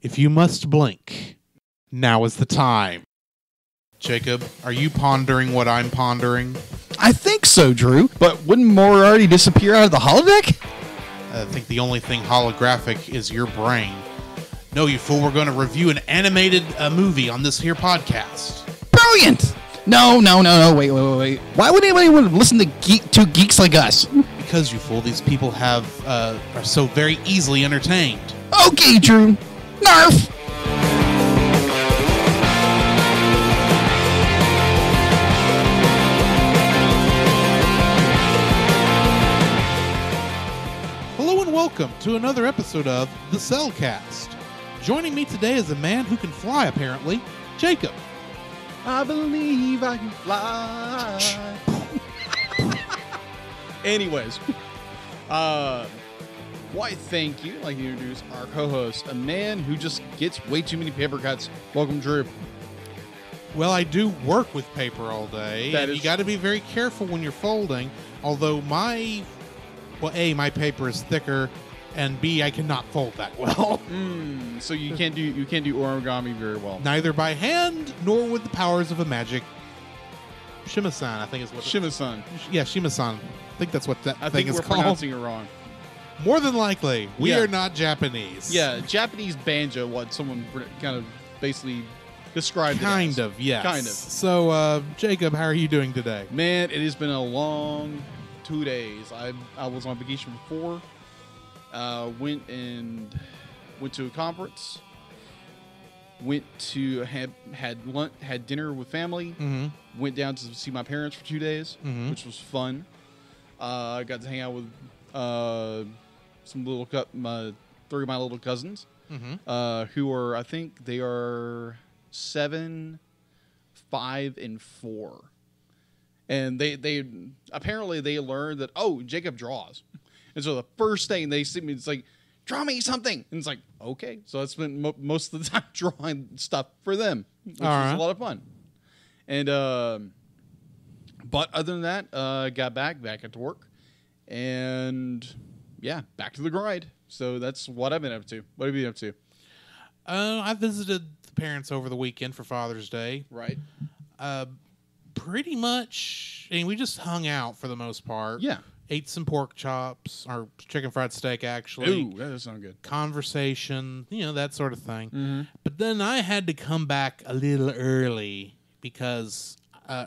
If you must blink, now is the time. Jacob, are you pondering what I'm pondering? I think so, Drew. But wouldn't Moriarty disappear out of the holodeck? I think the only thing holographic is your brain. No, you fool, we're going to review an animated movie on this here podcast. Brilliant! No, wait. Why would anybody want to listen to two geeks like us? Because, you fool, these people are so very easily entertained. Okay, Drew. Narf! Hello and welcome to another episode of The Cellcast. Joining me today is a man who can fly, apparently, Jacob. I believe I can fly. Anyways, why thank you. I'd like to introduce our co-host, a man who just gets way too many paper cuts. Welcome, Drew. Well, I do work with paper all day. You got to be very careful when you're folding. Although my paper is thicker, and B, I cannot fold that well. So you can't do origami very well. Neither by hand nor with the powers of a magic Shima-san, I think is what. Shima-san. Yeah, Shima-san. I think that's what that thing is called. I think we're pronouncing it wrong. More than likely, we are not Japanese. Yeah, Japanese banjo, what someone kind of basically described it as. Kind of, yes. Kind of. So, Jacob, how are you doing today? Man, it has been a long 2 days. I was on vacation before. Went to a conference. Went to had lunch, had dinner with family. Mm-hmm. Went down to see my parents for 2 days, which was fun. I got to hang out with three of my little cousins, who are, I think they are 7, 5, and 4, and they apparently they learned that Jacob draws, and so the first thing they see me, it's like, draw me something, and it's like, okay, so I spent most of the time drawing stuff for them, which was a lot of fun, and but other than that, got back at to work. And yeah, back to the grind. So that's what I've been up to. What have you been up to? I visited the parents over the weekend for Father's Day. Right. Pretty much, we just hung out for the most part. Yeah. Ate some pork chops, or chicken fried steak, actually. Ooh, that does sound good. Conversation, that sort of thing. Mm-hmm. But then I had to come back a little early because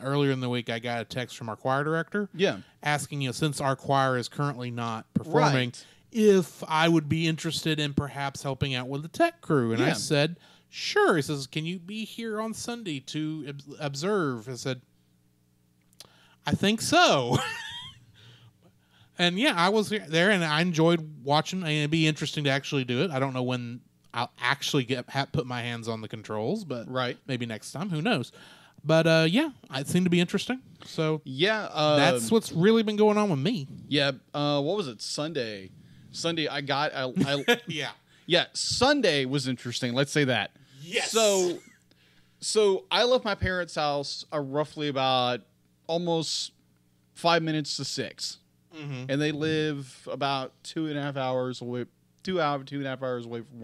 earlier in the week, I got a text from our choir director. Yeah. Asking, since our choir is currently not performing, if I would be interested in perhaps helping out with the tech crew. And I said, sure. He says, can you be here on Sunday to observe? I said, I think so. And yeah, I was there and I enjoyed watching. And it'd be interesting to actually do it. I don't know when I'll actually put my hands on the controls, but maybe next time. Who knows? But yeah, it seemed to be interesting. So yeah, that's what's really been going on with me. Yeah. What was it? Sunday, I got. Yeah. Sunday was interesting. Let's say that. Yes. So I left my parents' house from about almost 5 minutes to 6, and they live about 2.5 hours away. 2.5 hours away from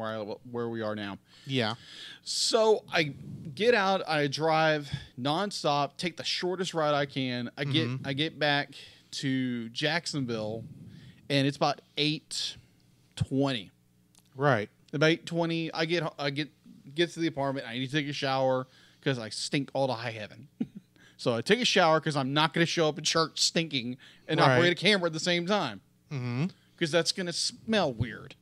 where we are now. Yeah. So I get out, I drive nonstop, take the shortest route I can. I get back to Jacksonville, and it's about 8:20. Right. About 8:20, I get to the apartment. I need to take a shower because I stink all to high heaven. So I take a shower because I'm not going to show up at church stinking and operate a camera at the same time. Because that's going to smell weird.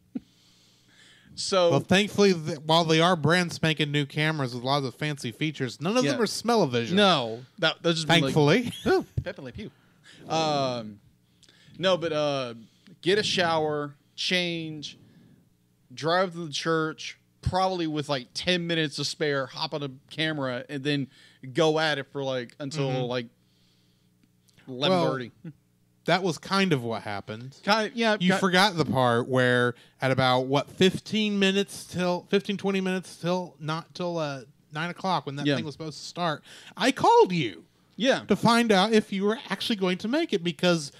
So, well, thankfully, while they are brand spanking new cameras with a lot of fancy features, none of them are smell-o-vision. No, that's just thankfully. Pepe Le Pew. No, but get a shower, change, drive to the church, probably with like 10 minutes to spare, hop on a camera, and then go at it for until 11:30. That was kind of what happened. Yeah. You forgot the part where at about 15, 20 minutes till 9 o'clock when that thing was supposed to start, I called you. Yeah. To find out if you were actually going to make it because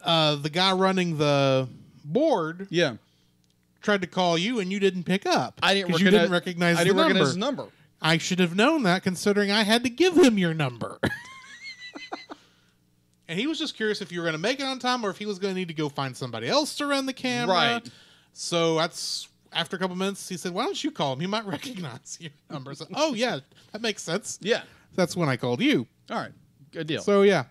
the guy running the board tried to call you and you didn't pick up. I didn't recognize his number. I should have known that, considering I had to give him your number. And he was just curious if you were going to make it on time or if he was going to need to go find somebody else to run the camera. Right. So that's after a couple minutes, he said, "Why don't you call him? He might recognize your number." So, oh yeah, that makes sense. Yeah. That's when I called you. All right. Good deal. So yeah.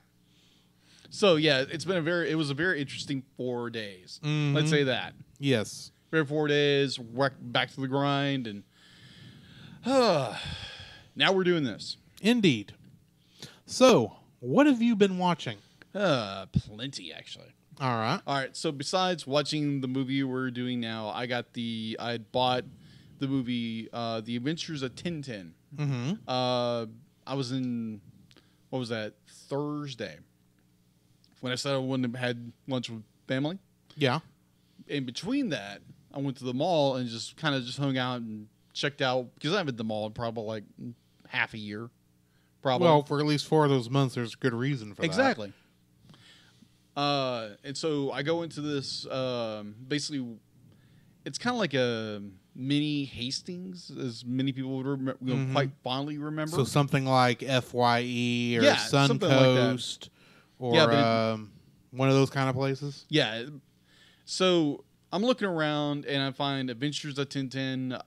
It was a very interesting 4 days. Mm-hmm. Let's say that. Yes. Very 4 days, back to the grind, and now we're doing this. Indeed. So, what have you been watching? Plenty, actually. All right. So besides watching the movie we're doing now, I had bought the movie, The Adventures of Tintin. Mm-hmm. I was in, what was that, Thursday, when I said I wouldn't have had lunch with family. Yeah. In between that, I went to the mall and just hung out and checked out, because I haven't been to the mall in probably like half a year. Probably. Well, for at least 4 of those months, there's good reason for that. Exactly. And so I go into this, basically, it's kind of like a mini Hastings, as many people would quite fondly remember. So something like FYE or like Suncoast or one of those kind of places? Yeah. So I'm looking around and I find Adventures of Tintin.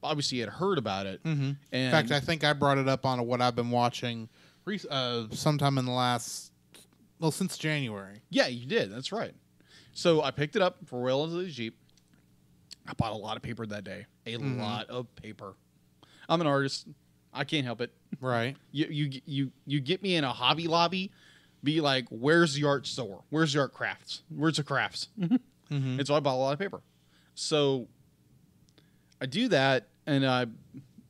Obviously had heard about it. Mm-hmm. And in fact, I think I brought it up on what I've been watching sometime in the last, since January. Yeah, you did. That's right. So I picked it up for relatively cheap. I bought a lot of paper that day. A lot of paper. I'm an artist. I can't help it. Right. You get me in a Hobby Lobby, be like, where's the art store? Where's the art crafts? Where's the crafts? Mm-hmm. And so I bought a lot of paper. So I do that, and I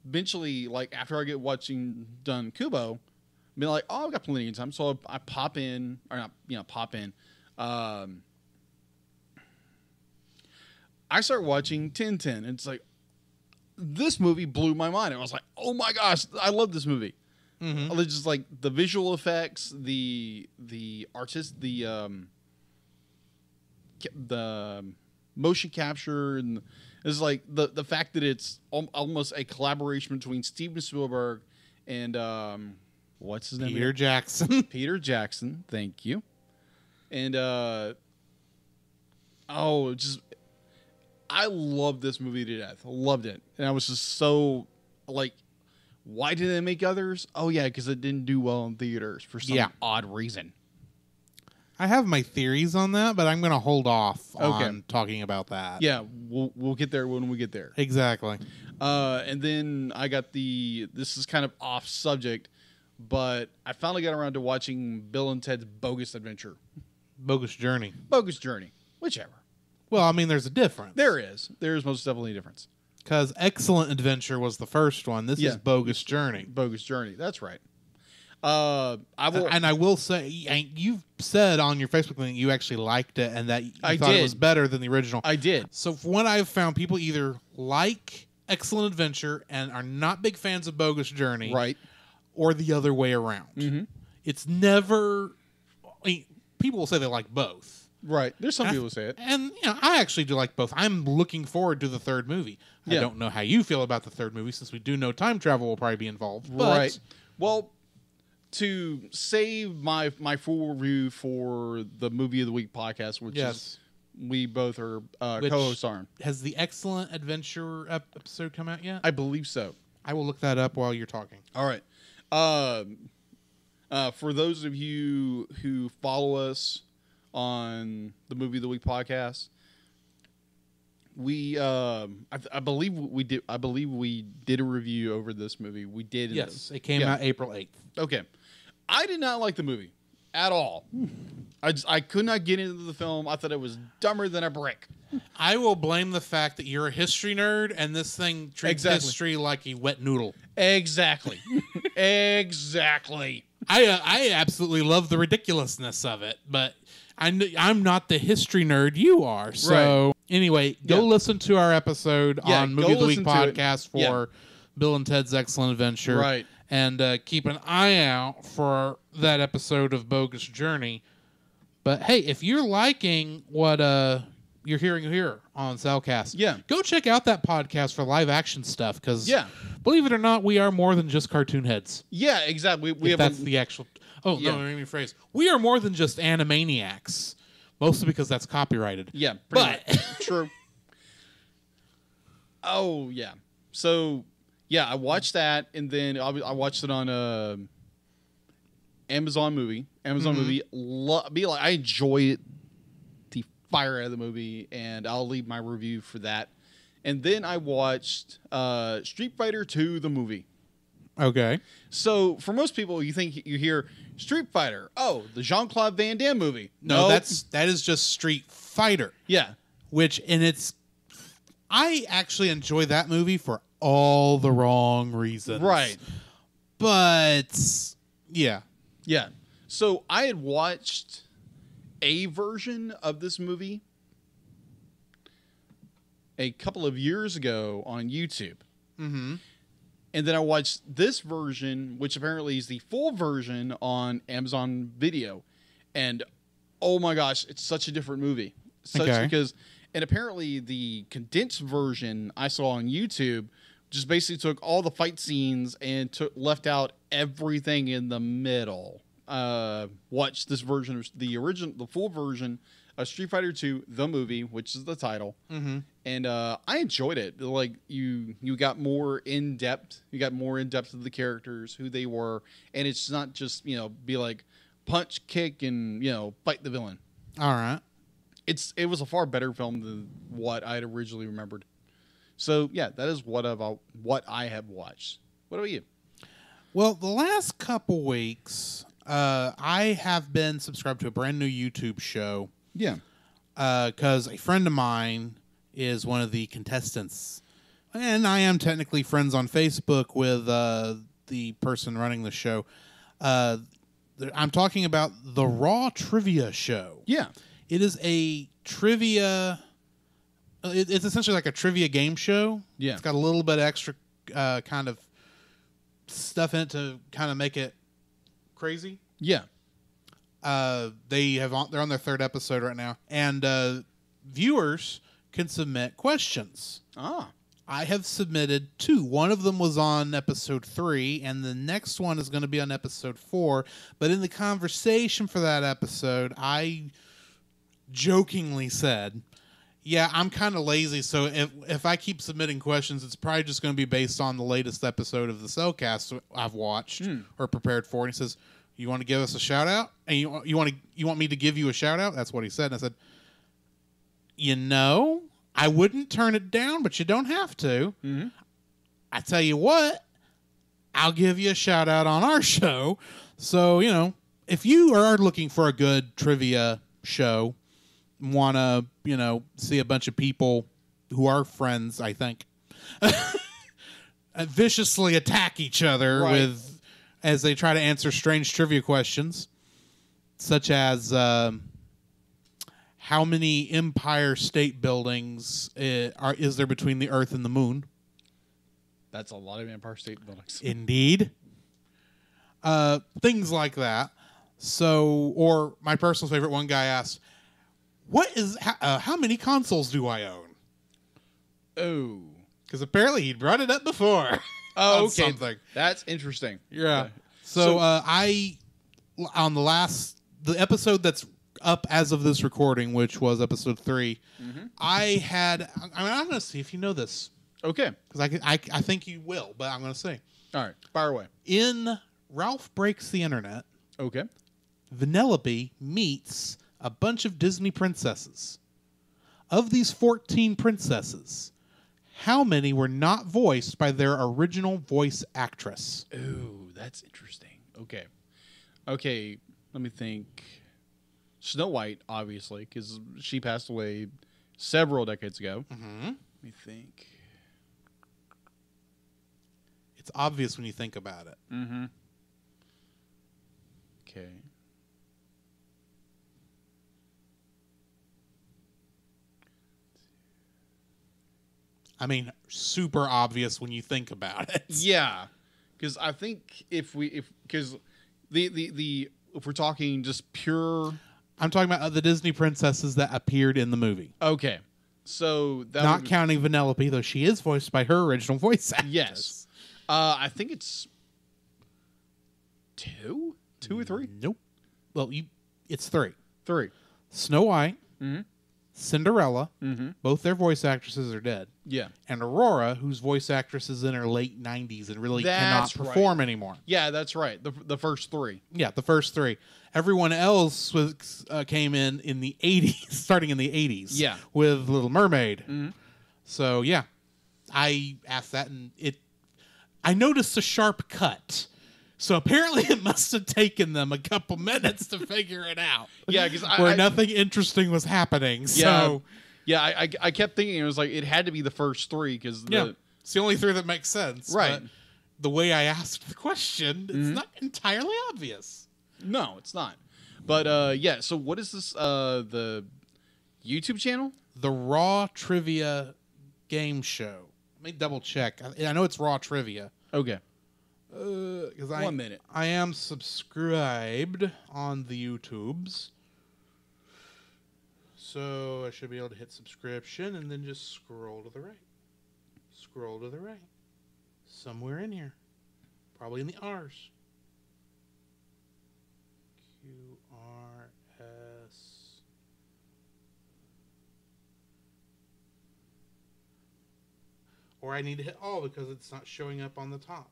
eventually, like, after I get done Kubo, be like, oh, I've got plenty of time. So I pop in, or not, pop in. I start watching Tintin, and it's like, this movie blew my mind. I was like, oh my gosh, I love this movie. Mm-hmm. It's just like the visual effects, the motion capture, and it's like the fact that it's almost a collaboration between Steven Spielberg and what's his name? Peter Jackson. Peter Jackson, thank you. And I loved this movie to death. Loved it. And I was just so, like, why did they make others? Oh, yeah, because it didn't do well in theaters for some odd reason. I have my theories on that, but I'm going to hold off on talking about that. Yeah, we'll get there when we get there. Exactly. And then I got this is kind of off subject, but I finally got around to watching Bill and Ted's Bogus Adventure. Bogus Journey. Bogus Journey. Whichever. Well, I mean, there's a difference. There is. There is most definitely a difference. Because Excellent Adventure was the first one. This is Bogus Journey. Bogus Journey. That's right. I will say, you've said on your Facebook link you actually liked it and that you thought it was better than the original. I did. So from what I've found, people either like Excellent Adventure and are not big fans of Bogus Journey. Right. Or the other way around. Mm-hmm. It's never... people will say they like both. Right. There's some people who say it. And I actually do like both. I'm looking forward to the third movie. I don't know how you feel about the third movie, since we do know time travel will probably be involved. But right. Well, to save my full review for the Movie of the Week podcast, which is we both are co-hosts on. Has the Excellent Adventure episode come out yet? I believe so. I will look that up while you're talking. All right. For those of you who follow us on the Movie of the Week podcast, we I believe we did a review over this movie. We did. Yes, it came out April 8th. Okay. I did not like the movie at all. I could not get into the film. I thought it was dumber than a brick. I will blame the fact that you're a history nerd and this thing treats history like a wet noodle. Exactly. Exactly. I absolutely love the ridiculousness of it, but I'm not the history nerd you are. So anyway, go listen to our episode on Movie of the Week podcast for Bill and Ted's Excellent Adventure. Right. And keep an eye out for that episode of Bogus Journey. But hey, if you're liking what you're hearing here on Cellcast. Yeah. Go check out that podcast for live action stuff because, believe it or not, we are more than just cartoon heads. Yeah, exactly. That's the actual. Oh, no, let me rephrase. We are more than just Animaniacs, mostly because that's copyrighted. Yeah, but true. Oh, yeah. So, yeah, I watched that, and then I watched it on Amazon movie. I enjoy the fire out of the movie, and I'll leave my review for that. And then I watched Street Fighter 2, the movie. Okay. So, for most people, you hear Street Fighter. Oh, the Jean-Claude Van Damme movie. No, that is just Street Fighter. Yeah. I actually enjoy that movie for all the wrong reasons. Right. But, yeah. Yeah. So, I had watched a version of this movie a couple of years ago on YouTube. Mm-hmm. And then I watched this version, which apparently is the full version on Amazon Video. And oh my gosh, it's such a different movie. And apparently the condensed version I saw on YouTube just basically took all the fight scenes and left out everything in the middle. Watch this version of the full version of Street Fighter 2, the movie, which is the title. Mm-hmm. And I enjoyed it. Like you got more in depth. You got more in depth of the characters, who they were, and it's not just be like punch, kick, and fight the villain. All right. It was a far better film than what I had originally remembered. So yeah, that is what I have watched. What about you? Well, the last couple weeks, I have been subscribed to a brand new YouTube show. Yeah. Because a friend of mine is one of the contestants. And I am technically friends on Facebook with the person running the show. I'm talking about the Raw Trivia Show. Yeah. It is a trivia... It's essentially like a trivia game show. Yeah. It's got a little bit extra kind of stuff in it to kind of make it crazy. Yeah. They're on their third episode right now, and viewers can submit questions. I have submitted 2. One of them was on episode 3, and the next one is going to be on episode 4. But in the conversation for that episode, I jokingly said, yeah, I'm kind of lazy, so if I keep submitting questions, it's probably just going to be based on the latest episode of the Cellcast I've watched or prepared for. And he says, you want to give us a shout out? And you want me to give you a shout out? That's what he said. And I said, I wouldn't turn it down, but you don't have to. Mm-hmm. I tell you what, I'll give you a shout out on our show. So, if you are looking for a good trivia show, want to, see a bunch of people who are friends, I think, viciously attack each other as they try to answer strange trivia questions, such as how many Empire State Buildings is there between the Earth and the Moon? That's a lot of Empire State Buildings. Indeed. Things like that. So, or my personal favorite, one guy asked, how many consoles do I own? Oh. Because apparently he'd brought it up before. Oh, okay. Something. That's interesting. Yeah. Okay. So I, on the episode that's up as of this recording, which was episode 3, I'm going to see if you know this. Okay. Because I think you will, but I'm going to say. All right. Fire away. In Ralph Breaks the Internet. Okay. Vanellope meets a bunch of Disney princesses. Of these 14 princesses, how many were not voiced by their original voice actress? Ooh, that's interesting. Okay, let me think. Snow White, obviously, because she passed away several decades ago. Mm-hmm. Let me think. It's obvious when you think about it. Mm-hmm. Okay. I mean, super obvious when you think about it. Yeah, because I think if we're talking just pure I'm talking about the Disney princesses that appeared in the movie. Okay. So that not counting Vanellope, though she is voiced by her original voice actress. Yes. I think it's 2 or 3. Nope. Well, it's 3. 3. Snow White, Cinderella, both their voice actresses are dead. Yeah. And Aurora, whose voice actress is in her late 90s and really cannot perform anymore. Yeah, that's right. The first 3. Yeah, the first 3. Everyone else came in the 80s, starting in the 80s. Yeah. With Little Mermaid. So, yeah. I asked that, and I noticed a sharp cut. So apparently it must have taken them a couple minutes to figure it out. Yeah, because nothing interesting was happening. Yeah, so yeah, I kept thinking it was like it had to be the first 3 because it's the only 3 that makes sense. Right. But the way I asked the question, it's not entirely obvious. No, it's not. But yeah. So what is this? The YouTube channel? The Raw Trivia Game Show. Let me double check. I know it's Raw Trivia. Okay. Because 1 minute. I am subscribed on the YouTubes, so I should be able to hit subscription and then just scroll to the right. Scroll to the right. Somewhere in here, probably in the R's. QRS. Or I need to hit all because it's not showing up on the top.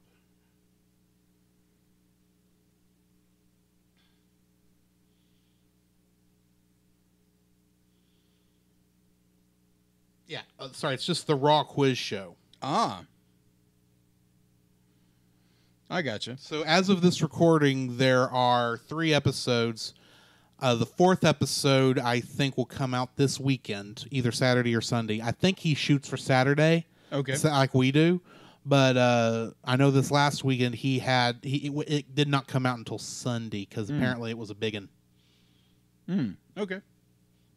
Yeah, sorry, it's just the Raw Quiz Show. Ah. I gotcha. So as of this recording, there are 3 episodes. The 4th episode, I think, will come out this weekend, either Saturday or Sunday. I think he shoots for Saturday, like we do. But I know this last weekend it did not come out until Sunday because apparently it was a big one. Okay.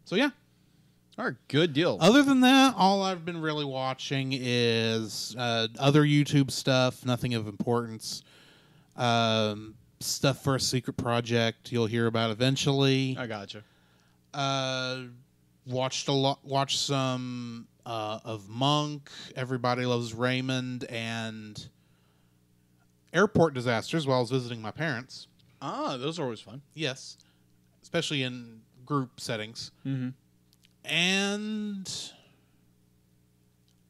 So yeah. All right, good deal. Other than that, all I've been really watching is other YouTube stuff, nothing of importance. Stuff for a secret project you'll hear about eventually. I gotcha. Watched some of Monk, Everybody Loves Raymond, and Airport Disasters while I was visiting my parents. Ah, those are always fun. Yes, especially in group settings. Mm-hmm. And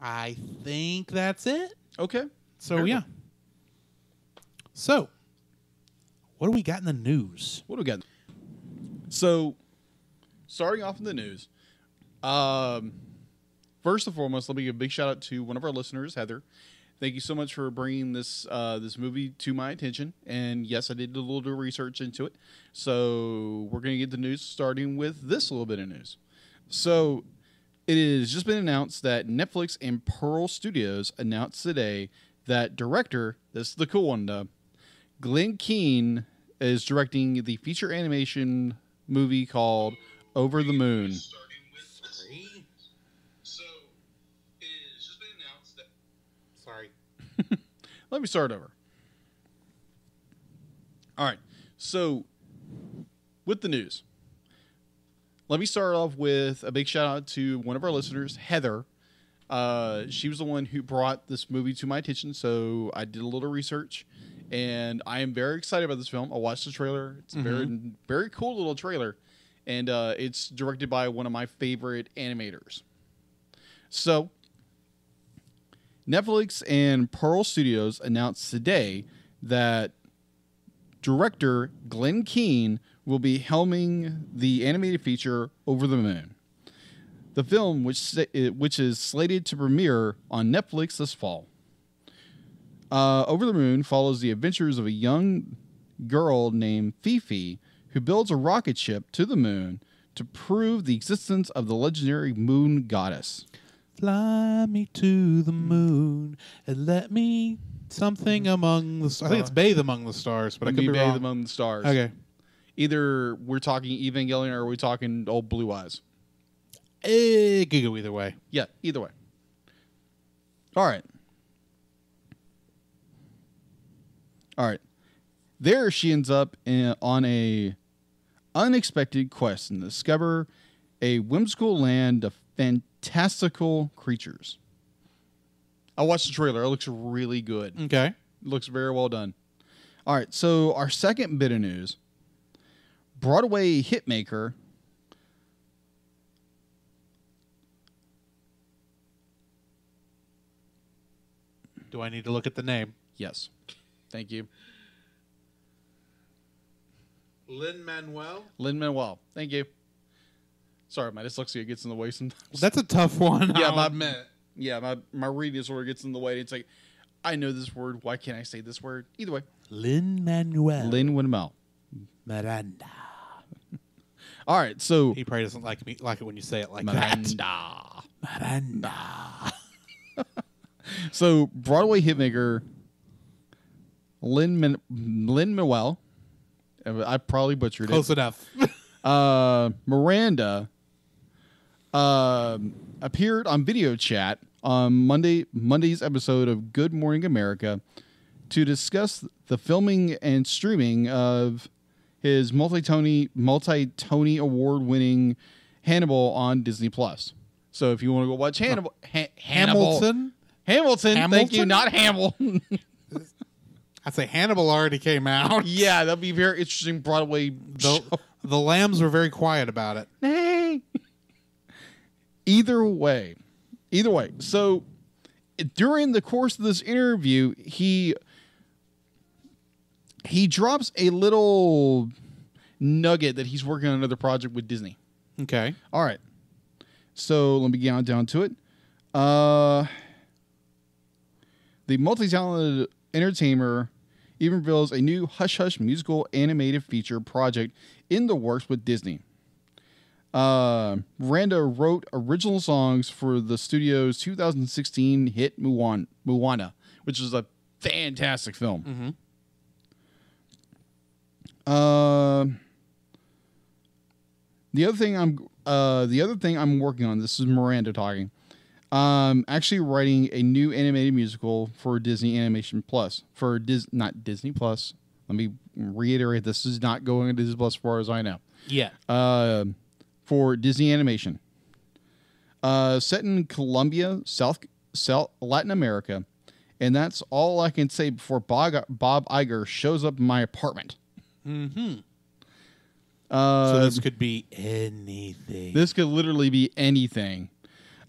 I think that's it. Okay. So, yeah. So, what do we got in the news? What do we got? So, starting off in the news, first and foremost, let me give a big shout out to one of our listeners, Heather. Thank you so much for bringing this movie to my attention. And yes, I did a little bit of research into it. So, we're going to get the news starting with this little bit of news. So, it has just been announced that Netflix and Pearl Studios announced today that director, this is the cool one, Glenn Keane is directing the feature animation movie called Over the Moon. So, it has just been announced that... Sorry. Let me start over. All right. So, with the news. Let me start off with a big shout out to one of our listeners, Heather. She was the one who brought this movie to my attention, so I did a little research, and I am very excited about this film. I watched the trailer. It's a very, very cool little trailer, and it's directed by one of my favorite animators. So, Netflix and Pearl Studios announced today that director Glenn Keane will be helming the animated feature Over the Moon. The film, which is slated to premiere on Netflix this fall. Over the Moon follows the adventures of a young girl named Fifi who builds a rocket ship to the moon to prove the existence of the legendary moon goddess. Fly me to the moon and let me something among the stars. I think it's Bathe Among the Stars, but I could be wrong. Bathe Among the Stars. Okay. Either we're talking Evangelion or we're talking Old Blue Eyes. It could go either way. Yeah, either way. All right. There she ends up on a unexpected quest and discover a whimsical land of fantastical creatures. I watched the trailer. It looks really good. Okay. It looks very well done. All right, so our second bit of news. Broadway hitmaker Do I need to look at the name? Yes. Thank you. Lin-Manuel. Thank you. Sorry, my dyslexia gets in the way sometimes. That's a tough one. Yeah, I'll admit. my reading disorder gets in the way. It's like, I know this word. Why can't I say this word? Either way. Lin-Manuel Miranda. Miranda. All right, so He probably doesn't like it when you say it like Miranda. that. Miranda. So Broadway hitmaker Lin-Manuel, I probably butchered Close enough. Miranda appeared on video chat on Monday's episode of Good Morning America to discuss the filming and streaming of his multi-Tony award-winning Hannibal on Disney Plus. So if you want to go watch Hannibal, Hamilton? Thank you, not Hamill. I'd say Hannibal already came out. Yeah, that'd be very interesting Broadway show. The Lambs were very quiet about it. Hey. Either way. So during the course of this interview, he drops a little nugget that he's working on another project with Disney. Okay. All right. So let me get on down to it. The multi-talented entertainer even reveals a new Hush Hush musical animated feature project in the works with Disney. Miranda wrote original songs for the studio's 2016 hit Moana, which is a fantastic film. Mm-hmm. The other thing I'm working on. This is Miranda talking. Actually writing a new animated musical for Disney Animation Plus not Disney Plus. Let me reiterate: this is not going to Disney Plus, as far as I know. Yeah. For Disney Animation, set in Colombia, South Latin America, and that's all I can say before Bob Iger shows up in my apartment. Mm-hmm. So this could be anything. This could literally be anything.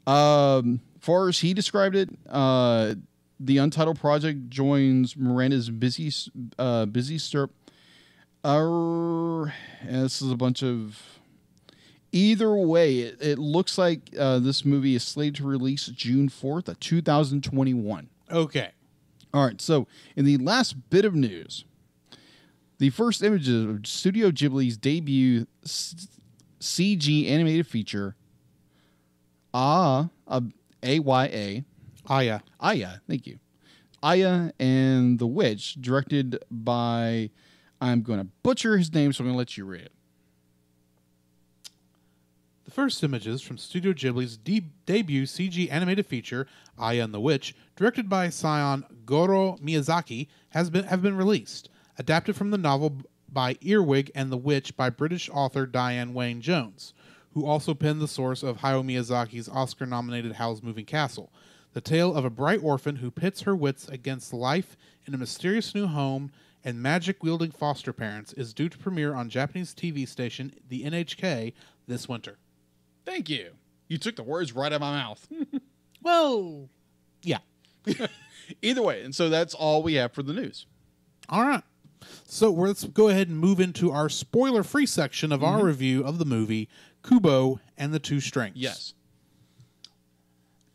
Far as he described it, the Untitled Project joins Miranda's busy strip. This is a bunch of. Either way, it looks like this movie is slated to release June 4th of 2021. Okay. All right. So, in the last bit of news, the first images of Studio Ghibli's debut CG animated feature, A-Y-A. Aya. Aya, thank you. Aya and the Witch, directed by, I'm going to butcher his name, so I'm going to let you read it. The first images from Studio Ghibli's debut CG animated feature, Aya and the Witch, directed by Sion Goro Miyazaki, have been released. Adapted from the novel by Earwig and the Witch by British author Diane Wayne Jones, who also penned the source of Hayao Miyazaki's Oscar-nominated Howl's Moving Castle. The tale of a bright orphan who pits her wits against life in a mysterious new home and magic-wielding foster parents is due to premiere on Japanese TV station, the NHK, this winter. Thank you. You took the words right out of my mouth. Well, yeah. Either way, and so that's all we have for the news. All right. So let's go ahead and move into our spoiler-free section of our review of the movie, Kubo and the Two Strings. Yes.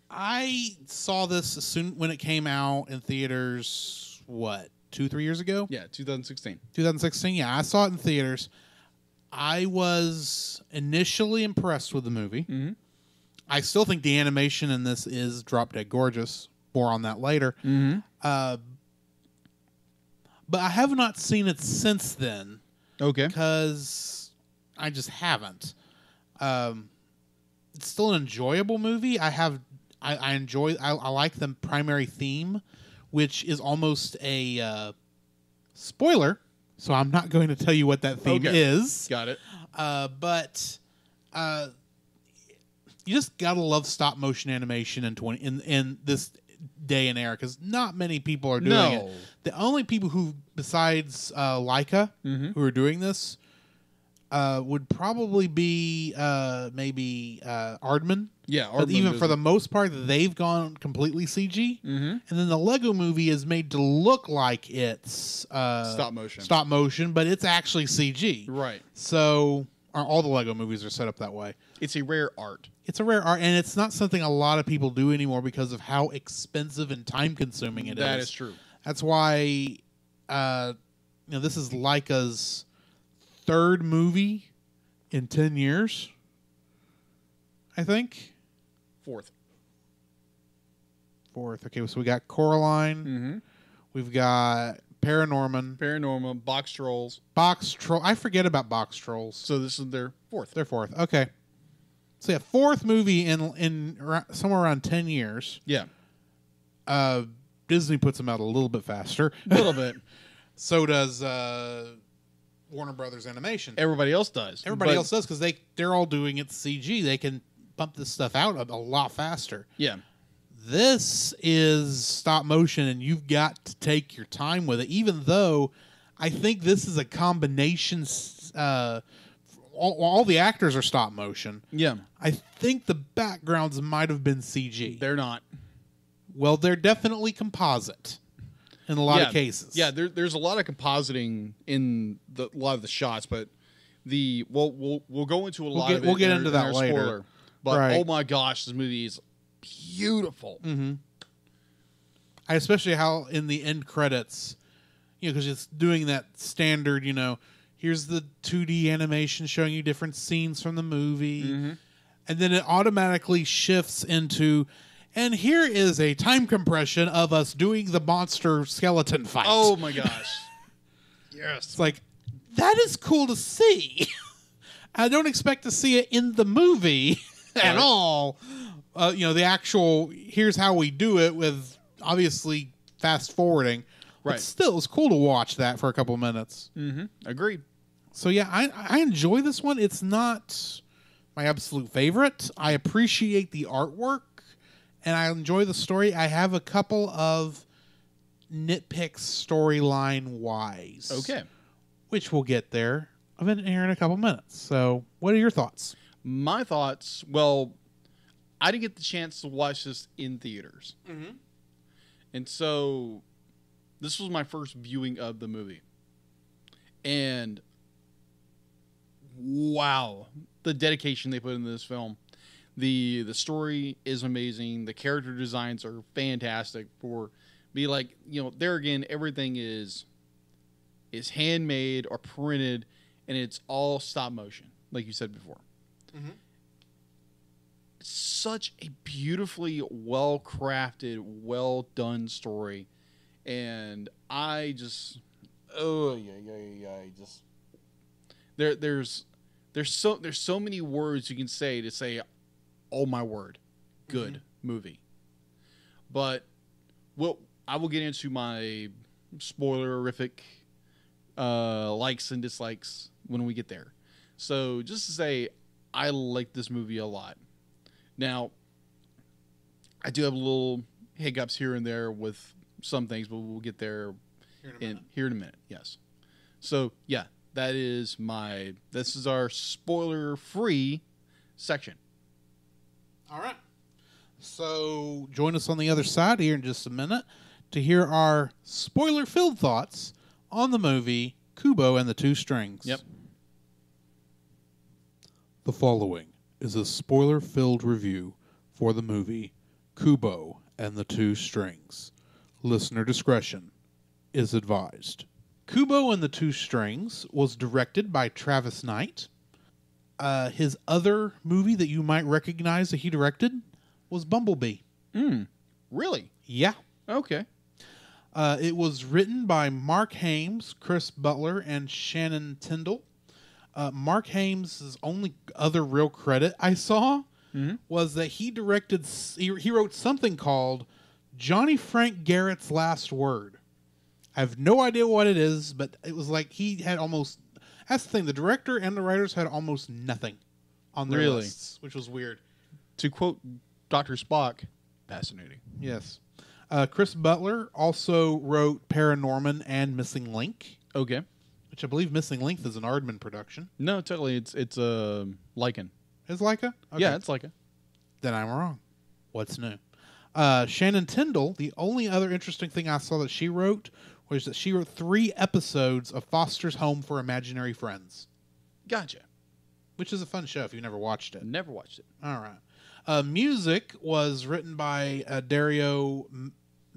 I saw this soon when it came out in theaters, 2-3 years ago? Yeah, 2016. 2016, yeah. I saw it in theaters. I was initially impressed with the movie. Mm-hmm. I still think the animation in this is drop-dead gorgeous. More on that later. Mm-hmm. But I have not seen it since then. Okay. Because I just haven't. It's still an enjoyable movie. I like the primary theme, which is almost a spoiler. So I'm not going to tell you what that theme is. Got it. But you just gotta love stop motion animation in this day and era, because not many people are doing it. The only people who, besides Leica, who are doing this, would probably be maybe Aardman. Yeah, but even for the most part, they've gone completely CG. And then the Lego Movie is made to look like it's stop motion, but it's actually CG. Right. So all the Lego movies are set up that way. It's a rare art. It's a rare art, and it's not something a lot of people do anymore because of how expensive and time-consuming it is. That is true. That's why, this is Leica's third movie in 10 years, I think. Fourth. Okay, so we got Coraline. We've got Paranorman, Box Trolls. I forget about Box Trolls. So this is their fourth. Their fourth. Okay. So yeah, fourth movie in somewhere around 10 years. Yeah. Disney puts them out a little bit faster. A little bit. So does Warner Brothers Animation. Everybody else does. Everybody else does, because they're all doing it CG. They can pump this stuff out a lot faster. Yeah. This is stop motion, and you've got to take your time with it, even though I think this is a combination. All the actors are stop motion. Yeah. I think the backgrounds might have been CG. They're not. Well, they're definitely composite in a lot of cases. Yeah, there's a lot of compositing in a lot of the shots, but we'll go into a lot of it. We'll get into that later. Spoiler. But right. Oh my gosh, this movie is beautiful. I especially how in the end credits, because it's doing that standard, here's the 2D animation showing you different scenes from the movie. And then it automatically shifts into, and here is a time compression of us doing the monster skeleton fight. Oh my gosh. Yes. It's like, that is cool to see. I don't expect to see it in the movie at all. The actual, here's how we do it with obviously fast forwarding. Right. But still, it's cool to watch that for a couple minutes. Agreed. So yeah, I enjoy this one. It's not my absolute favorite. I appreciate the artwork, and I enjoy the story. I have a couple of nitpicks storyline-wise. Okay. Which we'll get there here in a couple minutes. So what are your thoughts? My thoughts, well, I didn't get the chance to watch this in theaters. And so this was my first viewing of the movie. And wow, the dedication they put into this film. The story is amazing. The character designs are fantastic. There again, everything is handmade or printed, and it's all stop motion, like you said before. It's such a beautifully well-crafted, well-done story, and I just, there's so many words you can say, oh my word, good movie. But I will get into my spoilerific likes and dislikes when we get there. So just to say, I like this movie a lot. Now, I do have little hiccups here and there with some things, but we'll get there here in a minute. Yes. So yeah, this is our spoiler-free section. All right. So join us on the other side here in just a minute to hear our spoiler-filled thoughts on the movie Kubo and the Two Strings. Yep. The following is a spoiler-filled review for the movie Kubo and the Two Strings. Listener discretion is advised. Kubo and the Two Strings was directed by Travis Knight. His other movie that you might recognize that he directed was Bumblebee. Really? Yeah. Okay. It was written by Mark Hames, Chris Butler, and Shannon Tyndall. Mark Hames' only other real credit I saw was that he wrote something called Johnny Frank Garrett's Last Word. I have no idea what it is, but it was like he had almost That's the thing. The director and the writers had almost nothing on their lists, which was weird. To quote Dr. Spock, fascinating. Yes. Chris Butler also wrote Paranorman and Missing Link. Okay. Which I believe Missing Link is an Aardman production. No, totally. It's Lycan. Is Leica? Okay. Yeah, it's Leica. Then I'm wrong. What's new? Shannon Tyndall, the only other interesting thing I saw that she wrote was that she wrote 3 episodes of Foster's Home for Imaginary Friends. Gotcha. Which is a fun show if you've never watched it. Never watched it. All right. Music was written by Dario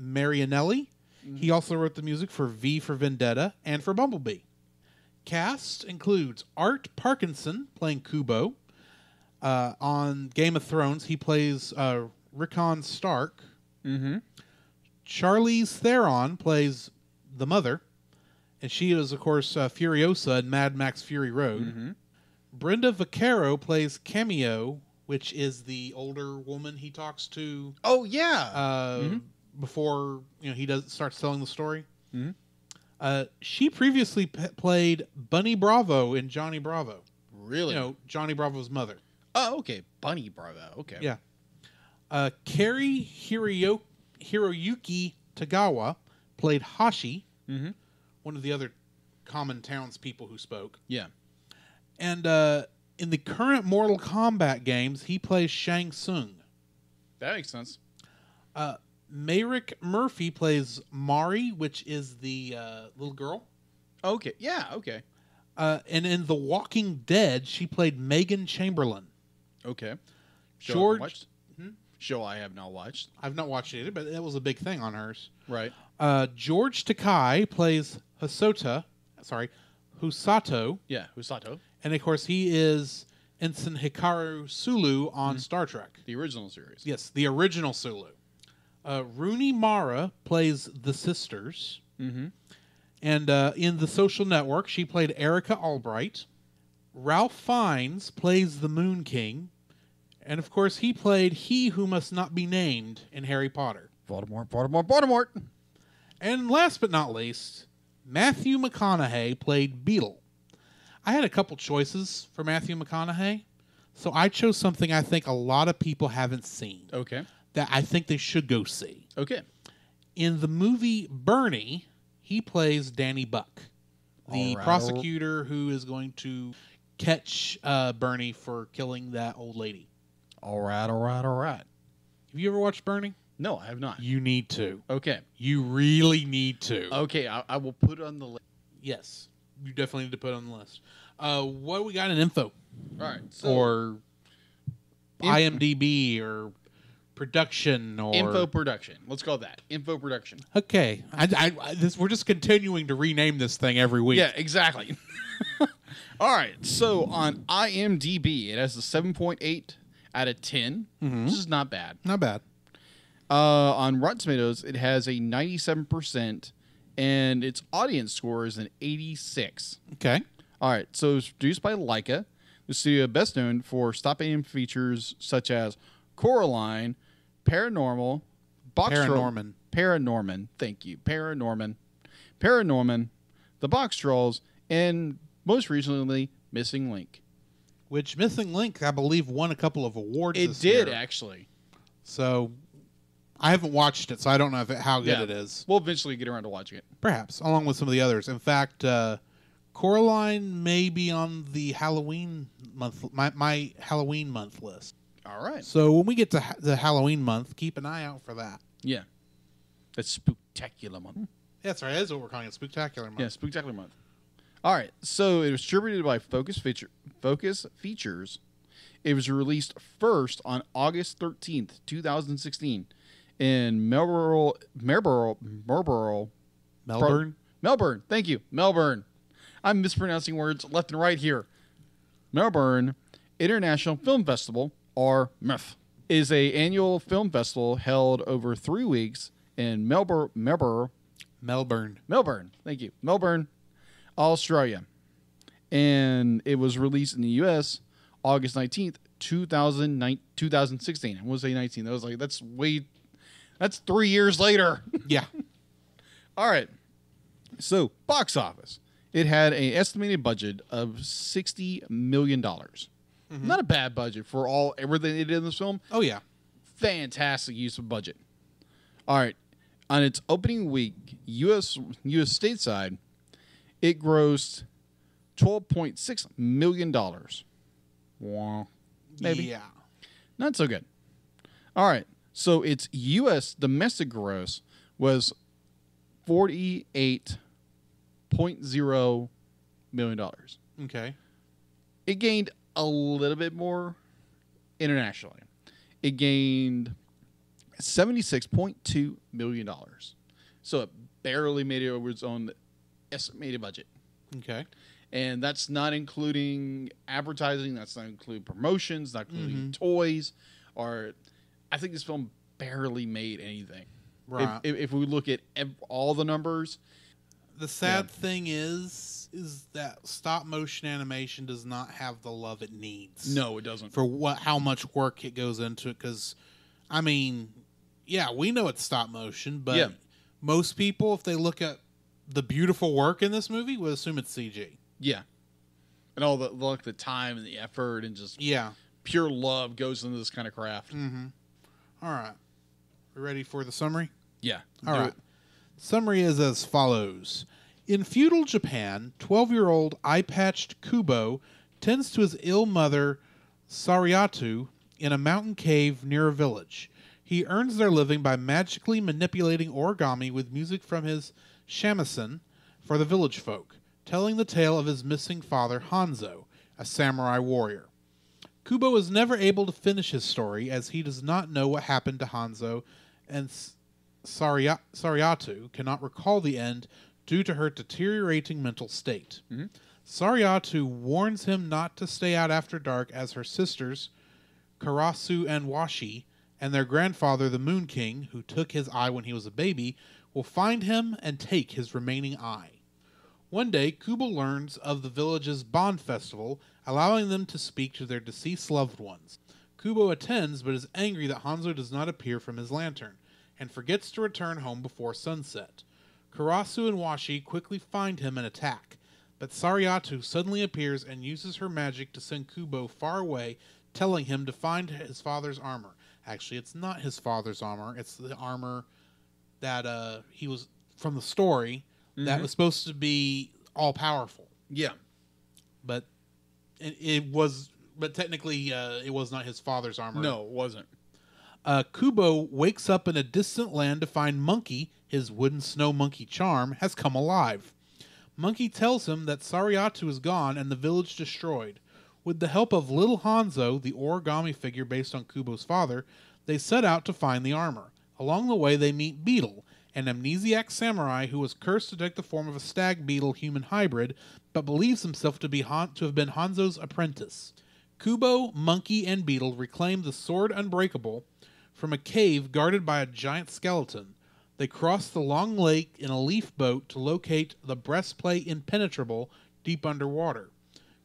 Marianelli. Mm-hmm. He also wrote the music for V for Vendetta and for Bumblebee. Cast includes Art Parkinson playing Kubo. On Game of Thrones, he plays Rickon Stark. Mm-hmm. Charlize Theron plays the mother, and she is, of course, Furiosa in Mad Max Fury Road. Mm-hmm. Brenda Vaccaro plays Cameo, which is the older woman he talks to. Oh yeah. Before he starts telling the story. Mm-hmm. She previously played Bunny Bravo in Johnny Bravo. Really? Johnny Bravo's mother. Oh, okay. Bunny Bravo. Okay. Yeah. Kari Hiroyuki Tagawa played Hashi, one of the other common townspeople who spoke. Yeah. And in the current Mortal Kombat games, he plays Shang Tsung. That makes sense. Mayrick Murphy plays Mari, which is the little girl. Okay. Yeah, okay. And in The Walking Dead, she played Megan Chamberlain. Okay. Show I have not watched. I've not watched it either, but it was a big thing on hers. Right. George Takai plays Husato. Yeah, Husato. And, of course, he is Ensign Hikaru Sulu on Star Trek. The original series. Yes, the original Sulu. Rooney Mara plays the sisters. Mm-hmm. And in The Social Network, she played Erica Albright. Ralph Fiennes plays the Moon King. And, of course, he played He Who Must Not Be Named in Harry Potter. Voldemort. And last but not least, Matthew McConaughey played Beetle. I had a couple choices for Matthew McConaughey, so I chose something I think a lot of people haven't seen. Okay. That I think they should go see. Okay. In the movie Bernie, he plays Danny Buck, the prosecutor who is going to catch Bernie for killing that old lady. All right. Have you ever watched Bernie? No, I have not. You need to. Okay. You really need to. Okay, I will put it on the list. Yes. You definitely need to put it on the list. What do we got in info? All right. So or IMDb or production or... Info production. Let's call that. Info production. Okay. We're just continuing to rename this thing every week. Yeah, exactly. All right. So on IMDb, it has a 7.8 out of 10, which is not bad. Not bad. On Rotten Tomatoes, it has a 97%, and its audience score is an 86. Okay. All right. So it was produced by Leica, the studio best known for stop-aim features such as Coraline, Paranormal, Paranorman. Thank you. Paranorman, The Box Trolls, and most recently, Missing Link. Which Missing Link, I believe, won a couple of awards It this did, year. actually. So I haven't watched it, so I don't know how good it is. We'll eventually get around to watching it. Perhaps, along with some of the others. In fact, Coraline may be on the Halloween month, my Halloween month list. All right. So when we get to the Halloween month, keep an eye out for that. Yeah. That's Spooktacular Month. That's right. That's what we're calling it, Spooktacular Month. Yeah, Spooktacular Month. All right. So it was distributed by Focus Features. It was released first on August 13th, 2016 in Melbourne. Thank you. Melbourne. I'm mispronouncing words left and right here. Melbourne International Film Festival, or MEF, is an annual film festival held over 3 weeks in Melbourne. Thank you. Melbourne, Australia. And it was released in the U.S. August 19th, 2016. I want to say 19. That was like, that's 3 years later. Yeah. All right. So, box office. It had an estimated budget of $60 million. Not a bad budget for everything they did in this film. Oh, yeah. Fantastic use of budget. All right. On its opening week, U.S. stateside, it grossed $12.6 million. Wow. Maybe. Yeah. Not so good. All right. So its U.S. domestic gross was $48.0 million. Okay. It gained a little bit more internationally. It gained $76.2 million. So it barely made it over its own estimated budget. Okay. And that's not including advertising. That's not including promotions, not including toys. Or I think this film barely made anything. Right. If we look at all the numbers. The sad thing is that stop motion animation does not have the love it needs. No, it doesn't. For how much work it goes into it. Because, I mean, yeah, we know it's stop motion, but most people, if they look at the beautiful work in this movie, would assume it's CG. Yeah. And all the time and the effort and just pure love goes into this kind of craft. Mm-hmm. All right. We ready for the summary? Yeah. All right. Summary is as follows. In feudal Japan, 12-year-old eye-patched Kubo tends to his ill mother, Sariatu, in a mountain cave near a village. He earns their living by magically manipulating origami with music from his shamisen for the village folk, telling the tale of his missing father, Hanzo, a samurai warrior. Kubo is never able to finish his story as he does not know what happened to Hanzo, and Sariatu cannot recall the end due to her deteriorating mental state. Sariatu warns him not to stay out after dark as her sisters, Karasu and Washi, and their grandfather, the Moon King, who took his eye when he was a baby, will find him and take his remaining eye. One day, Kubo learns of the village's Bond Festival, allowing them to speak to their deceased loved ones. Kubo attends, but is angry that Hanzo does not appear from his lantern, and forgets to return home before sunset. Karasu and Washi quickly find him and attack, but Sariatu suddenly appears and uses her magic to send Kubo far away, telling him to find his father's armor. Actually, it's not his father's armor. It's the armor that he was from the story that was supposed to be all-powerful. Yeah. But it was... But technically, it was not his father's armor. No, it wasn't. Kubo wakes up in a distant land to find Monkey, his wooden snow monkey charm, has come alive. Monkey tells him that Sariatu is gone and the village destroyed. With the help of Little Hanzo, the origami figure based on Kubo's father, they set out to find the armor. Along the way, they meet Beetle, an amnesiac samurai who was cursed to take the form of a stag beetle human hybrid, but believes himself to have been Hanzo's apprentice. Kubo, Monkey, and Beetle reclaim the sword Unbreakable from a cave guarded by a giant skeleton. They cross the long lake in a leaf boat to locate the breastplate Impenetrable deep underwater.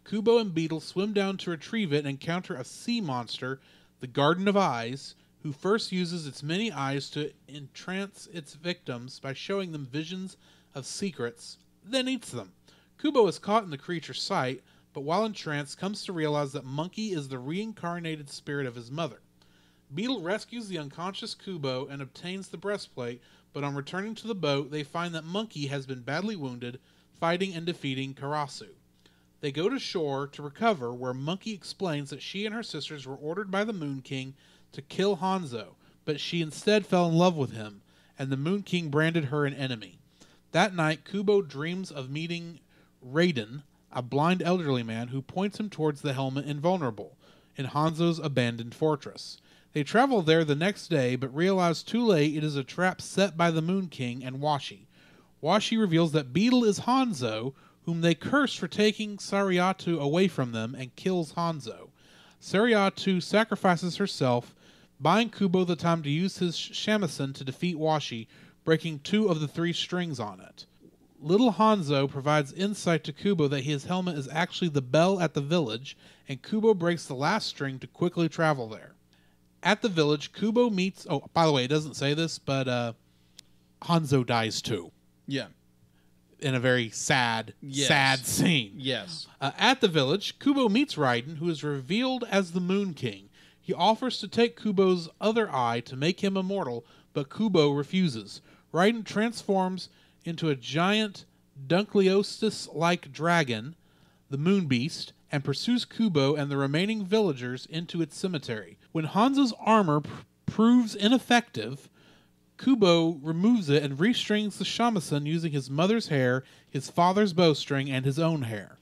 Kubo and Beetle swim down to retrieve it and encounter a sea monster, the Garden of Eyes, who first uses its many eyes to entrance its victims by showing them visions of secrets, then eats them. Kubo is caught in the creature's sight, but while entranced comes to realize that Monkey is the reincarnated spirit of his mother. Beetle rescues the unconscious Kubo and obtains the breastplate, but on returning to the boat, they find that Monkey has been badly wounded, fighting and defeating Karasu. They go to shore to recover, where Monkey explains that she and her sisters were ordered by the Moon King to kill Hanzo, but she instead fell in love with him, and the Moon King branded her an enemy. That night, Kubo dreams of meeting Raiden, a blind elderly man who points him towards the helmet Invulnerable, in Hanzo's abandoned fortress. They travel there the next day, but realize too late it is a trap set by the Moon King and Washi. Washi reveals that Beetle is Hanzo, whom they curse for taking Sariatu away from them, and kills Hanzo. Sariatu sacrifices herself, buying Kubo the time to use his shamisen to defeat Washi, breaking 2 of the 3 strings on it. Little Hanzo provides insight to Kubo that his helmet is actually the bell at the village, and Kubo breaks the last string to quickly travel there. At the village, Kubo meets... Oh, by the way, it doesn't say this, but Hanzo dies too. Yeah. in a very sad scene. Yes. At the village, Kubo meets Raiden, who is revealed as the Moon King. He offers to take Kubo's other eye to make him immortal, but Kubo refuses. Raiden transforms into a giant Dunkleosteus-like dragon, the Moon Beast, and pursues Kubo and the remaining villagers into its cemetery. When Hanzo's armor proves ineffective, Kubo removes it and restrings the shamisen using his mother's hair, his father's bowstring, and his own hair.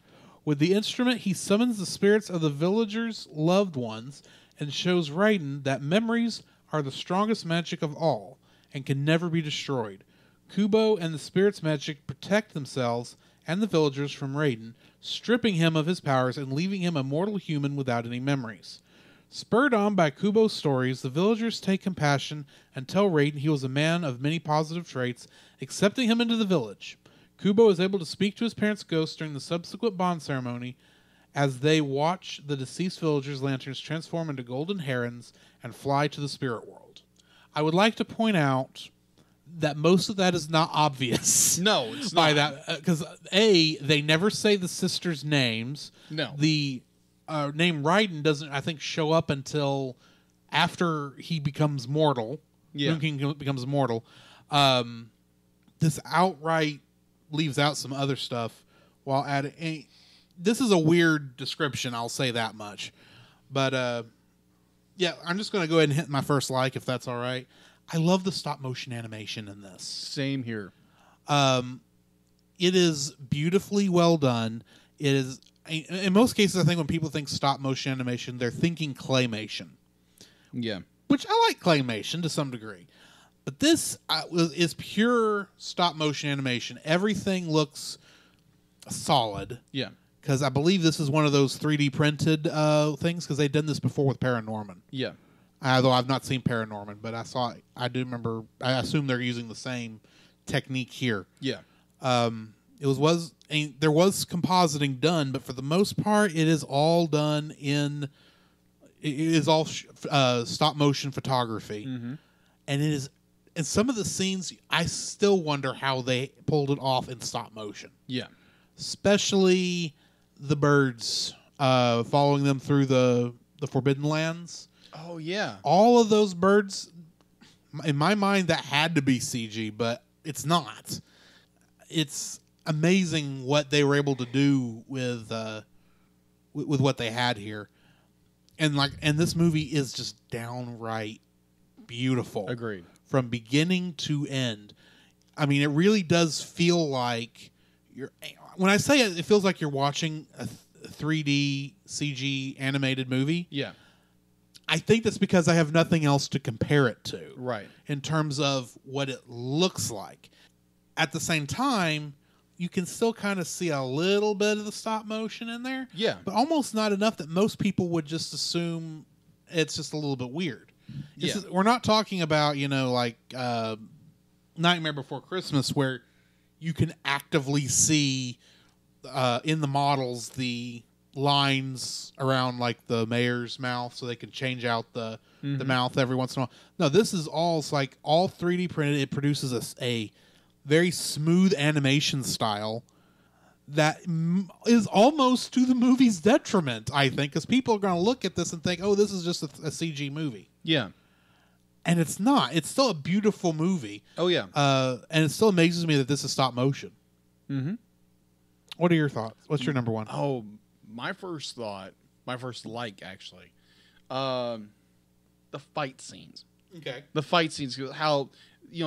With the instrument, he summons the spirits of the villagers' loved ones and shows Raiden that memories are the strongest magic of all and can never be destroyed. Kubo and the spirits' magic protect themselves and the villagers from Raiden, stripping him of his powers and leaving him a mortal human without any memories. Spurred on by Kubo's stories, the villagers take compassion and tell Raiden he was a man of many positive traits, accepting him into the village. Kubo is able to speak to his parents' ghosts during the subsequent bond ceremony as they watch the deceased villagers' lanterns transform into golden herons and fly to the spirit world. I would like to point out that most of that is not obvious. No, it's by not. that, because they never say the sisters' names. No. The name Raiden doesn't, I think, show up until after he becomes mortal. Yeah. Moon King becomes mortal. This outright leaves out some other stuff while adding. This is a weird description, I'll say that much. But yeah, I'm just going to go ahead and hit my first like, if that's all right. I love the stop motion animation in this. Same here. It is beautifully well done. It is, in most cases, I think when people think stop motion animation, they're thinking claymation. Yeah. Which I like claymation to some degree. But this is pure stop motion animation. Everything looks solid. Yeah. Because I believe this is one of those 3D printed things, because they've done this before with Paranorman. Yeah. Although I've not seen Paranorman, but I do remember, I assume they're using the same technique here. Yeah. There was compositing done, but for the most part, it is all done it is all stop motion photography. Mm-hmm. And it is, in some of the scenes, I still wonder how they pulled it off in stop motion. Yeah. Especially the birds following them through the Forbidden Lands. Oh, yeah. All of those birds, in my mind, that had to be CG, but it's not. It's amazing what they were able to do with what they had here, and this movie is just downright beautiful. Agreed. From beginning to end. I mean, it really does feel like when I say it, it feels like you're watching a 3D CG animated movie. Yeah. I think that's because I have nothing else to compare it to. Right. In terms of what it looks like. At the same time, you can still kind of see a little bit of the stop motion in there. Yeah. But almost not enough that most people would just assume it's just a little bit weird. We're not talking about, Nightmare Before Christmas, where you can actively see in the models the lines around like the mayor's mouth, so they can change out the mouth every once in a while. No, this is all all 3D printed. It produces a very smooth animation style that is almost to the movie's detriment, I think, because people are going to look at this and think, oh, this is just a CG movie. Yeah. And it's not. It's still a beautiful movie. Oh, yeah. And it still amazes me that this is stop motion. Mm-hmm. What are your thoughts? What's your number one? Oh, my first like, actually, the fight scenes. Okay. The fight scenes, how,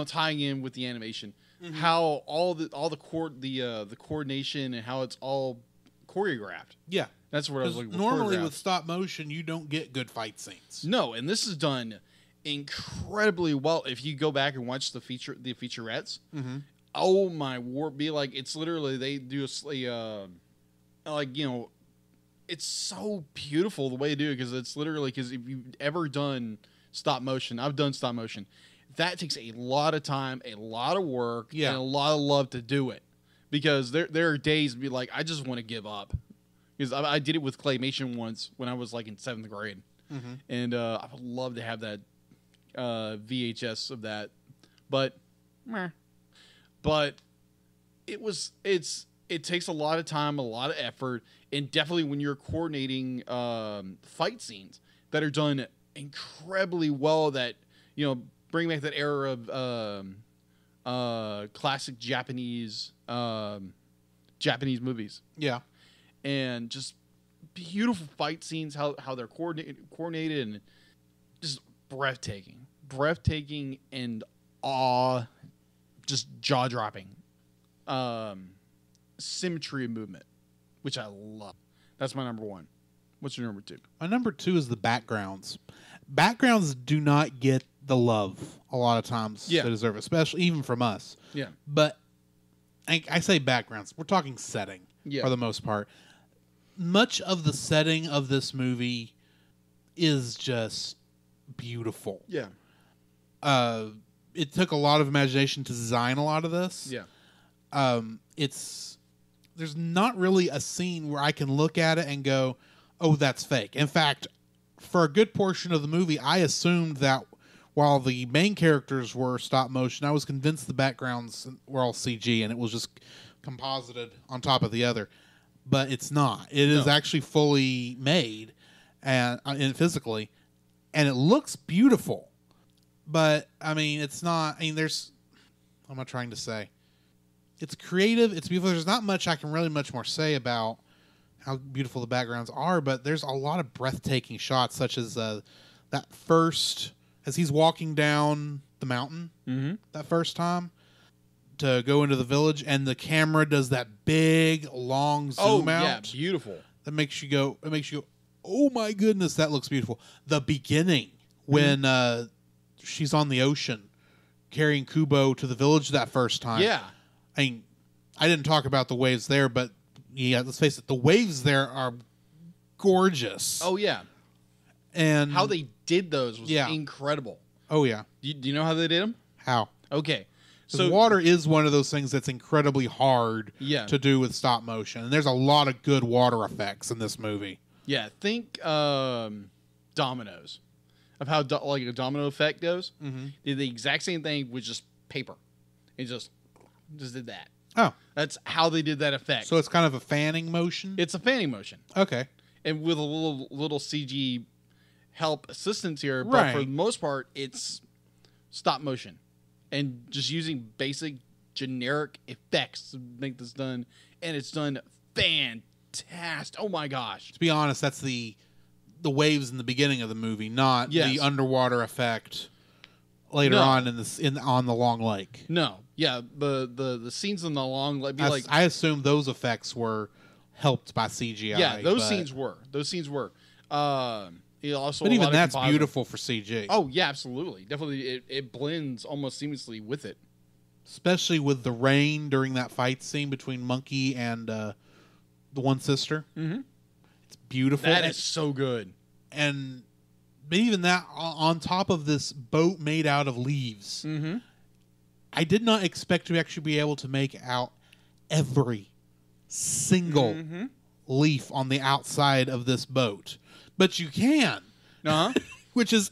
tying in with the animation, how all the coordination and how it's all choreographed. Yeah. That's what I was looking for. Normally with stop motion, you don't get good fight scenes. No, and this is done incredibly well. If you go back and watch the featurettes, oh my word, it's literally they do it's so beautiful the way they do it, because it's literally, because if you've ever done stop motion, I've done stop motion. That takes a lot of time, a lot of work, and a lot of love to do it. Because there are days to be like, I just want to give up. Because I did it with claymation once when I was in 7th grade. And I would love to have that VHS of that. But it takes a lot of time, a lot of effort, and definitely when you're coordinating fight scenes that are done incredibly well, that bring back that era of classic Japanese movies. Yeah. And just beautiful fight scenes, how they're coordinated and just breathtaking and just jaw-dropping symmetry of movement, which I love. That's my number one. What's your number two? My number two is the backgrounds. Backgrounds do not get the love a lot of times they deserve, especially even from us. Yeah. But I say backgrounds. We're talking setting for the most part. Much of the setting of this movie is just beautiful. Yeah. It took a lot of imagination to design a lot of this. Yeah. There's not really a scene where I can look at it and go, oh, that's fake. In fact, for a good portion of the movie, I assumed that while the main characters were stop motion, I was convinced the backgrounds were all CG and it was just composited on top of the other. But it's not. It is actually fully made and physically, and it looks beautiful. But I mean, it's not. I mean, what am I trying to say? It's creative. It's beautiful. There's not much I can really much more say about how beautiful the backgrounds are, but there's a lot of breathtaking shots, such as that first as he's walking down the mountain that first time to go into the village, and the camera does that big long zoom out. Yeah, beautiful. That makes you go. It makes you go, oh my goodness, that looks beautiful. The beginning when she's on the ocean carrying Kubo to the village that first time. Yeah. I mean, I didn't talk about the waves there, but yeah, let's face it, the waves there are gorgeous. Oh yeah. And how they did those was incredible. Oh yeah. Do you know how they did them? How? Okay. So water is one of those things that's incredibly hard to do with stop motion. And there's a lot of good water effects in this movie. Yeah, think dominoes. Of how like a domino effect goes. Mm-hmm. Did the exact same thing with just paper. It just did that. Oh. That's how they did that effect. So it's kind of a fanning motion? It's a fanning motion. Okay. And with a little CG help assistance here, but for the most part, it's stop motion. And just using basic generic effects to make this done. And it's done fantastic. Oh my gosh. To be honest, that's the waves in the beginning of the movie, not the underwater effect later on on the long lake. No. Yeah, the scenes in the long lake. I assume those effects were helped by CGI. Yeah, those scenes were. Also, but even that's beautiful for CG. Oh yeah, absolutely, definitely. It blends almost seamlessly with it, especially with the rain during that fight scene between Monkey and the one sister. Mm-hmm. It's beautiful. That is so good. And but even that on top of this boat made out of leaves, I did not expect to actually be able to make out every single leaf on the outside of this boat. But you can, which is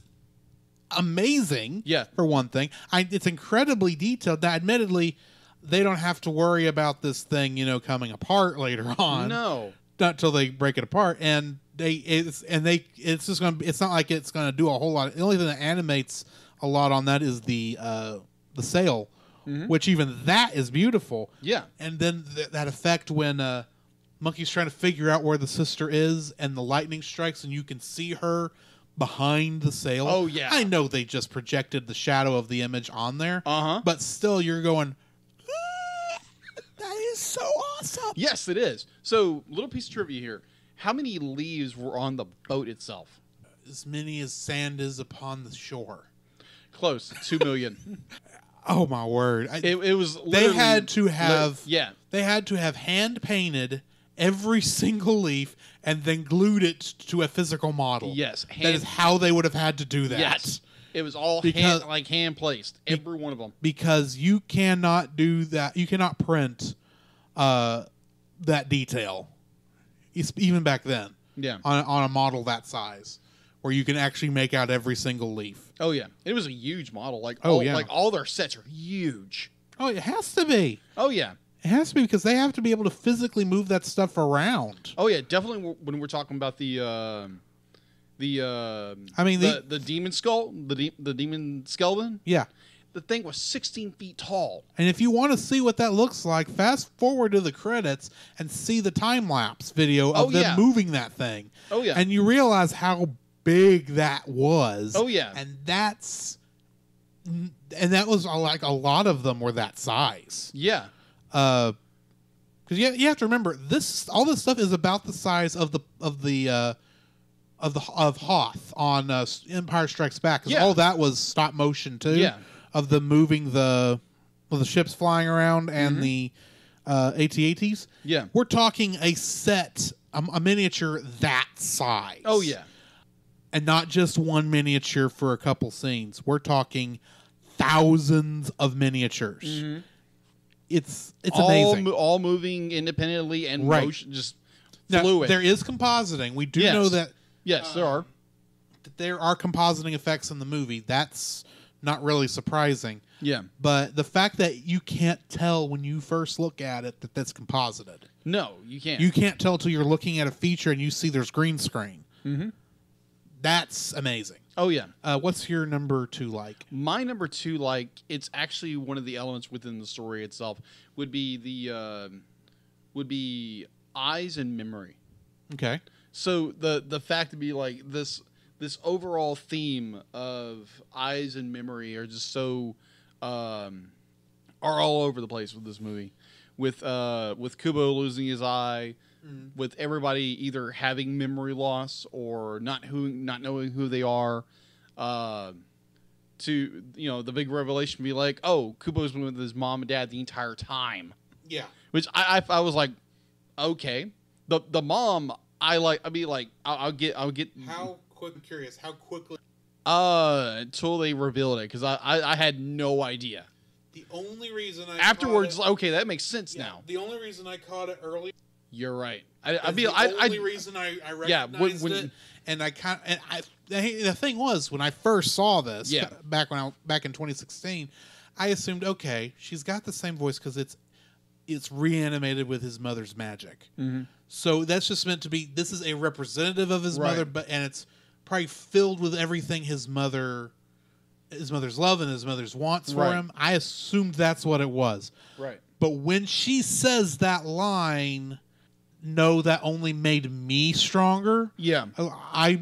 amazing. Yeah, for one thing, it's incredibly detailed. That admittedly, they don't have to worry about this thing, coming apart later on. No, not till they break it apart, and it's not like it's gonna do a whole lot. The only thing that animates a lot on that is the sail, which even that is beautiful. Yeah, and then that effect when Monkey's trying to figure out where the sister is, and the lightning strikes, and you can see her behind the sail. Oh, yeah. I know they just projected the shadow of the image on there, but still you're going, that is so awesome. Yes, it is. So, little piece of trivia here. How many leaves were on the boat itself? As many as sand is upon the shore. Close. 2 million. Oh, my word. It was they had to have hand painted every single leaf and then glued it to a physical model. Yes. That is how they would have had to do that. Yes. It was all hand placed. Every one of them. Because you cannot do that. You cannot print that detail. Even back then. Yeah. On a model that size. Where you can actually make out every single leaf. Oh, yeah. It was a huge model. Like all their sets are huge. Oh, it has to be. Oh, yeah. It has to be because they have to be able to physically move that stuff around. Oh yeah, definitely. When we're talking about the demon skull, the demon skeleton. Yeah. The thing was 16 feet tall. And if you want to see what that looks like, fast forward to the credits and see the time-lapse video of them moving that thing. Oh, yeah. And you realize how big that was. Oh, yeah. And that was like a lot of them were that size. Yeah. Because you have to remember, all this stuff is about the size of Hoth on Empire Strikes Back. Because all that was stop motion, too. Yeah. Of the moving the ships flying around and the AT-ATs. Yeah. We're talking a miniature that size. Oh, yeah. And not just one miniature for a couple scenes. We're talking thousands of miniatures. Mm-hmm. It's amazing. All moving independently and motion, just now, fluid. There is compositing. We do know that. Yes, there are. That there are compositing effects in the movie. That's not really surprising. Yeah. But the fact that you can't tell when you first look at it that that's composited. No, you can't. You can't tell till you're looking at a feature and you see there's green screen. Mm-hmm. That's amazing. Oh, yeah. What's your number 2 like? My number 2 like, it's actually one of the elements within the story itself, would be eyes and memory. Okay. So the fact to be like this overall theme of eyes and memory are just so are all over the place with this movie, with Kubo losing his eye, with everybody either having memory loss or not knowing who they are, to the big revelation be like, oh, Kubo's been with his mom and dad the entire time. Yeah. Which I was like, okay, the mom I'll get How quick? I'm curious. How quickly? Until they revealed it, because I had no idea. The only reason afterwards, okay, that makes sense now. The only reason I caught it early. You're right. The reason I recognized it, and the thing was when I first saw this, back in 2016, I assumed, okay, she's got the same voice because it's reanimated with his mother's magic. Mm-hmm. So that's just meant to be. This is a representative of his mother, and it's probably filled with everything his mother's love and his mother's wants for him. I assumed that's what it was. Right. But when she says that line, no, that only made me stronger. Yeah.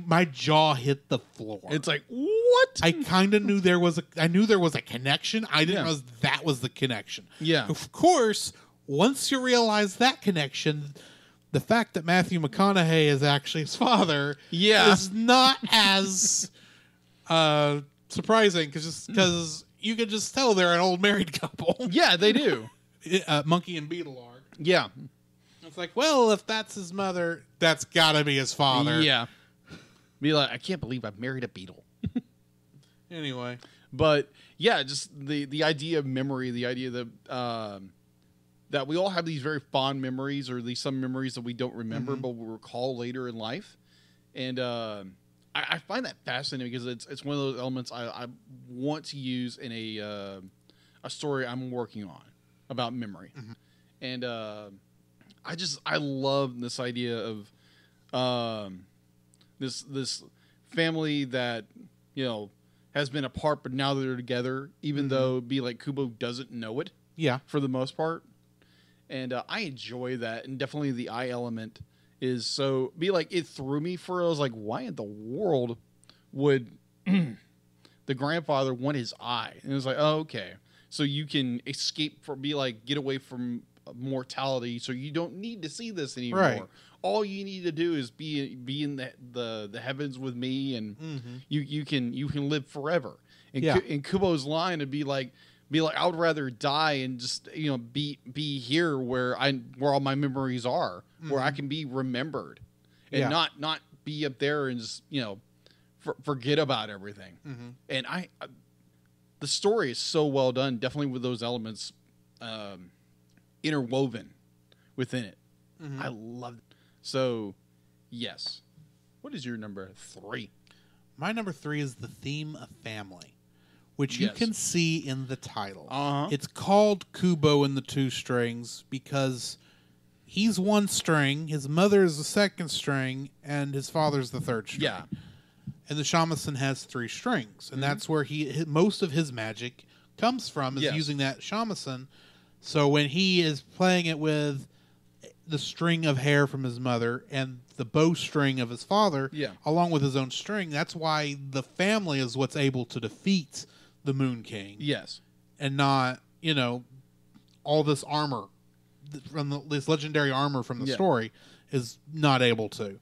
My jaw hit the floor. It's like, what? I kind of knew there was a connection. I didn't realize that was the connection. Yeah. Of course, once you realize that connection, the fact that Matthew McConaughey is actually his father is not as surprising because you can just tell they're an old married couple. Yeah, they do. Monkey and Beetle are. Yeah. It's like, well, if that's his mother, that's got to be his father. Yeah. Be like, I can't believe I married a beetle. Anyway. But, yeah, just the idea of memory, the idea that that we all have these very fond memories, or at least some memories that we don't remember, but we'll recall later in life. And I find that fascinating because it's one of those elements I want to use in a story I'm working on about memory. Mm-hmm. And I love this idea of this family that has been apart, but now they're together, even though be like Kubo doesn't know it. Yeah, for the most part. And I enjoy that, and definitely the eye element is so be like it threw me for. I was like, why in the world would the grandfather want his eye? And it was like, oh, okay, so you can escape get away from mortality, so you don't need to see this anymore. Right. All you need to do is be in the heavens with me, and you can live forever. And in Kubo's line, it'd be like I would rather die and just be here where all my memories are, where I can be remembered, and not be up there and just forget about everything. And the story is so well done, definitely with those elements interwoven within it. I love it. So, yes. What is your number 3? My number 3 is the theme of family. which you can see in the title. Uh-huh. It's called Kubo and the Two Strings because he's one string, his mother is the second string, and his father's the third string. Yeah. And the shamisen has 3 strings, and that's where most of his magic comes from, is using that shamisen. So when he is playing it with the string of hair from his mother and the bowstring of his father, along with his own string, that's why the family is what's able to defeat the Moon King. Yes. And not, all this armor, from this legendary armor from the story, is not able to.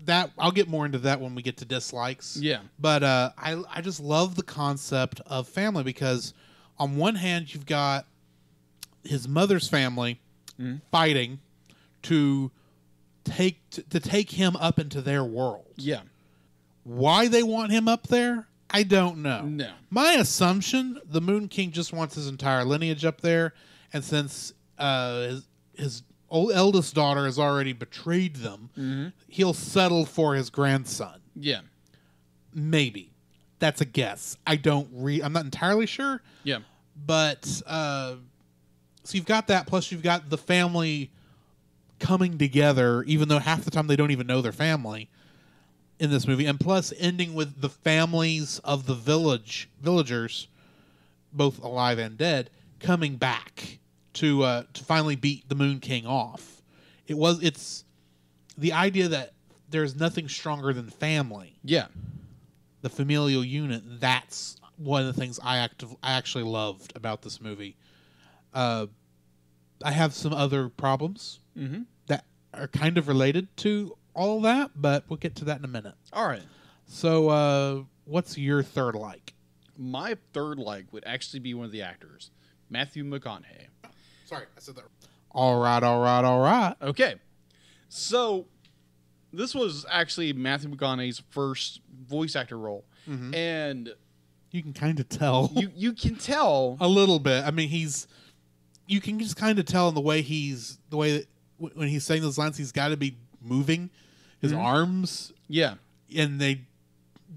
That I'll get more into that when we get to dislikes. Yeah. But I just love the concept of family because on one hand you've got his mother's family fighting to take him up into their world. Yeah. Why they want him up there, I don't know. No. My assumption, the Moon King just wants his entire lineage up there, and since his eldest daughter has already betrayed them, he'll settle for his grandson. Yeah. Maybe. That's a guess. I'm not entirely sure. Yeah. But so you've got that, plus you've got the family coming together, even though half the time they don't even know their family in this movie, and plus ending with the families of the villagers, both alive and dead, coming back to finally beat the Moon King off. It's the idea that there's nothing stronger than family. Yeah. The familial unit. That's one of the things I actually loved about this movie. I have some other problems that are kind of related to all that, but we'll get to that in a minute. All right. So, what's your third like? My third like would actually be one of the actors, Matthew McConaughey. Sorry, I said that. All right. Okay. So, this was actually Matthew McConaughey's first voice actor role. And you can kind of tell. You can tell. A little bit. I mean, you can just kind of tell in the way that when he's saying those lines, he's got to be moving his arms. Yeah. And they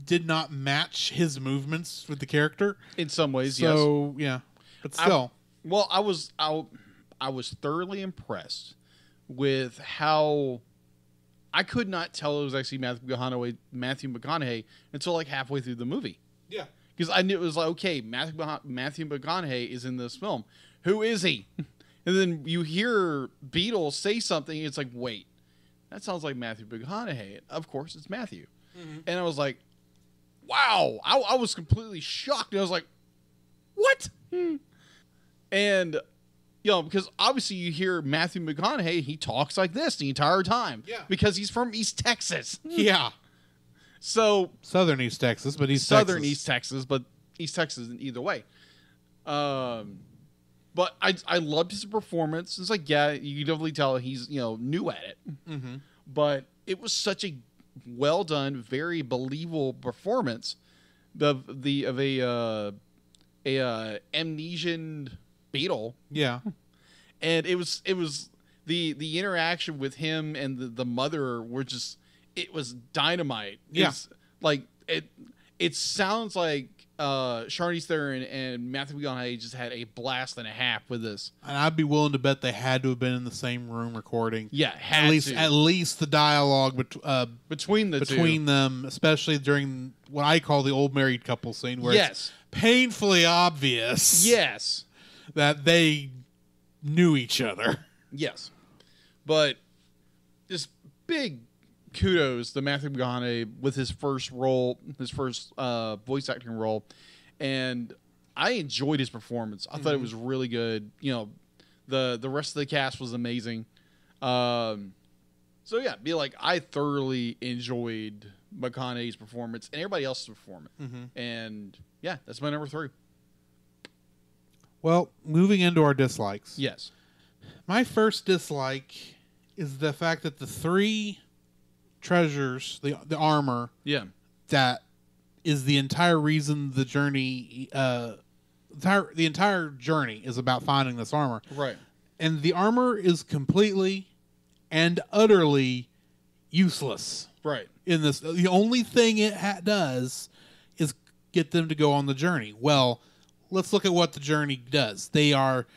did not match his movements with the character. In some ways, yes. So, yeah. But still. I was thoroughly impressed with how I could not tell it was actually Matthew McConaughey until like halfway through the movie. Yeah. Because I knew it was like, okay, Matthew McConaughey is in this film. Who is he? And then you hear Beetle say something, it's like, wait, that sounds like Matthew McConaughey. Of course, it's Matthew. And I was like, wow. I was completely shocked. I was like, what? And, because obviously you hear Matthew McConaughey, he talks like this the entire time. Yeah. Because he's from East Texas. Yeah. So. Southern East Texas, but Southern East Texas, but East Texas in either way. But I loved his performance. It's like, yeah, you can definitely tell he's, new at it. But it was such a well done, very believable performance of a amnesian Beetle. Yeah. And it was the interaction with him and the mother were just, it was dynamite. Yeah. It's like it sounds like Charlize Theron and Matthew McConaughey just had a blast and a half with this. And I'd be willing to bet they had to have been in the same room recording. Yeah, at least the dialogue between them, especially during what I call the old married couple scene, where it's painfully obvious. Yes, that they knew each other. Yes, but just big kudos to Matthew McConaughey with his first voice acting role, and I enjoyed his performance. I thought it was really good. The rest of the cast was amazing. So yeah, I thoroughly enjoyed McConaughey's performance and everybody else's performance. And yeah, that's my number 3. Well, moving into our dislikes. Yes, my first dislike is the fact that the 3 treasures, the armor, that is the entire reason the journey, the entire journey is about finding this armor. Right. And the armor is completely and utterly useless. Right. In this, the only thing it does is get them to go on the journey. Well, let's look at what the journey does. They start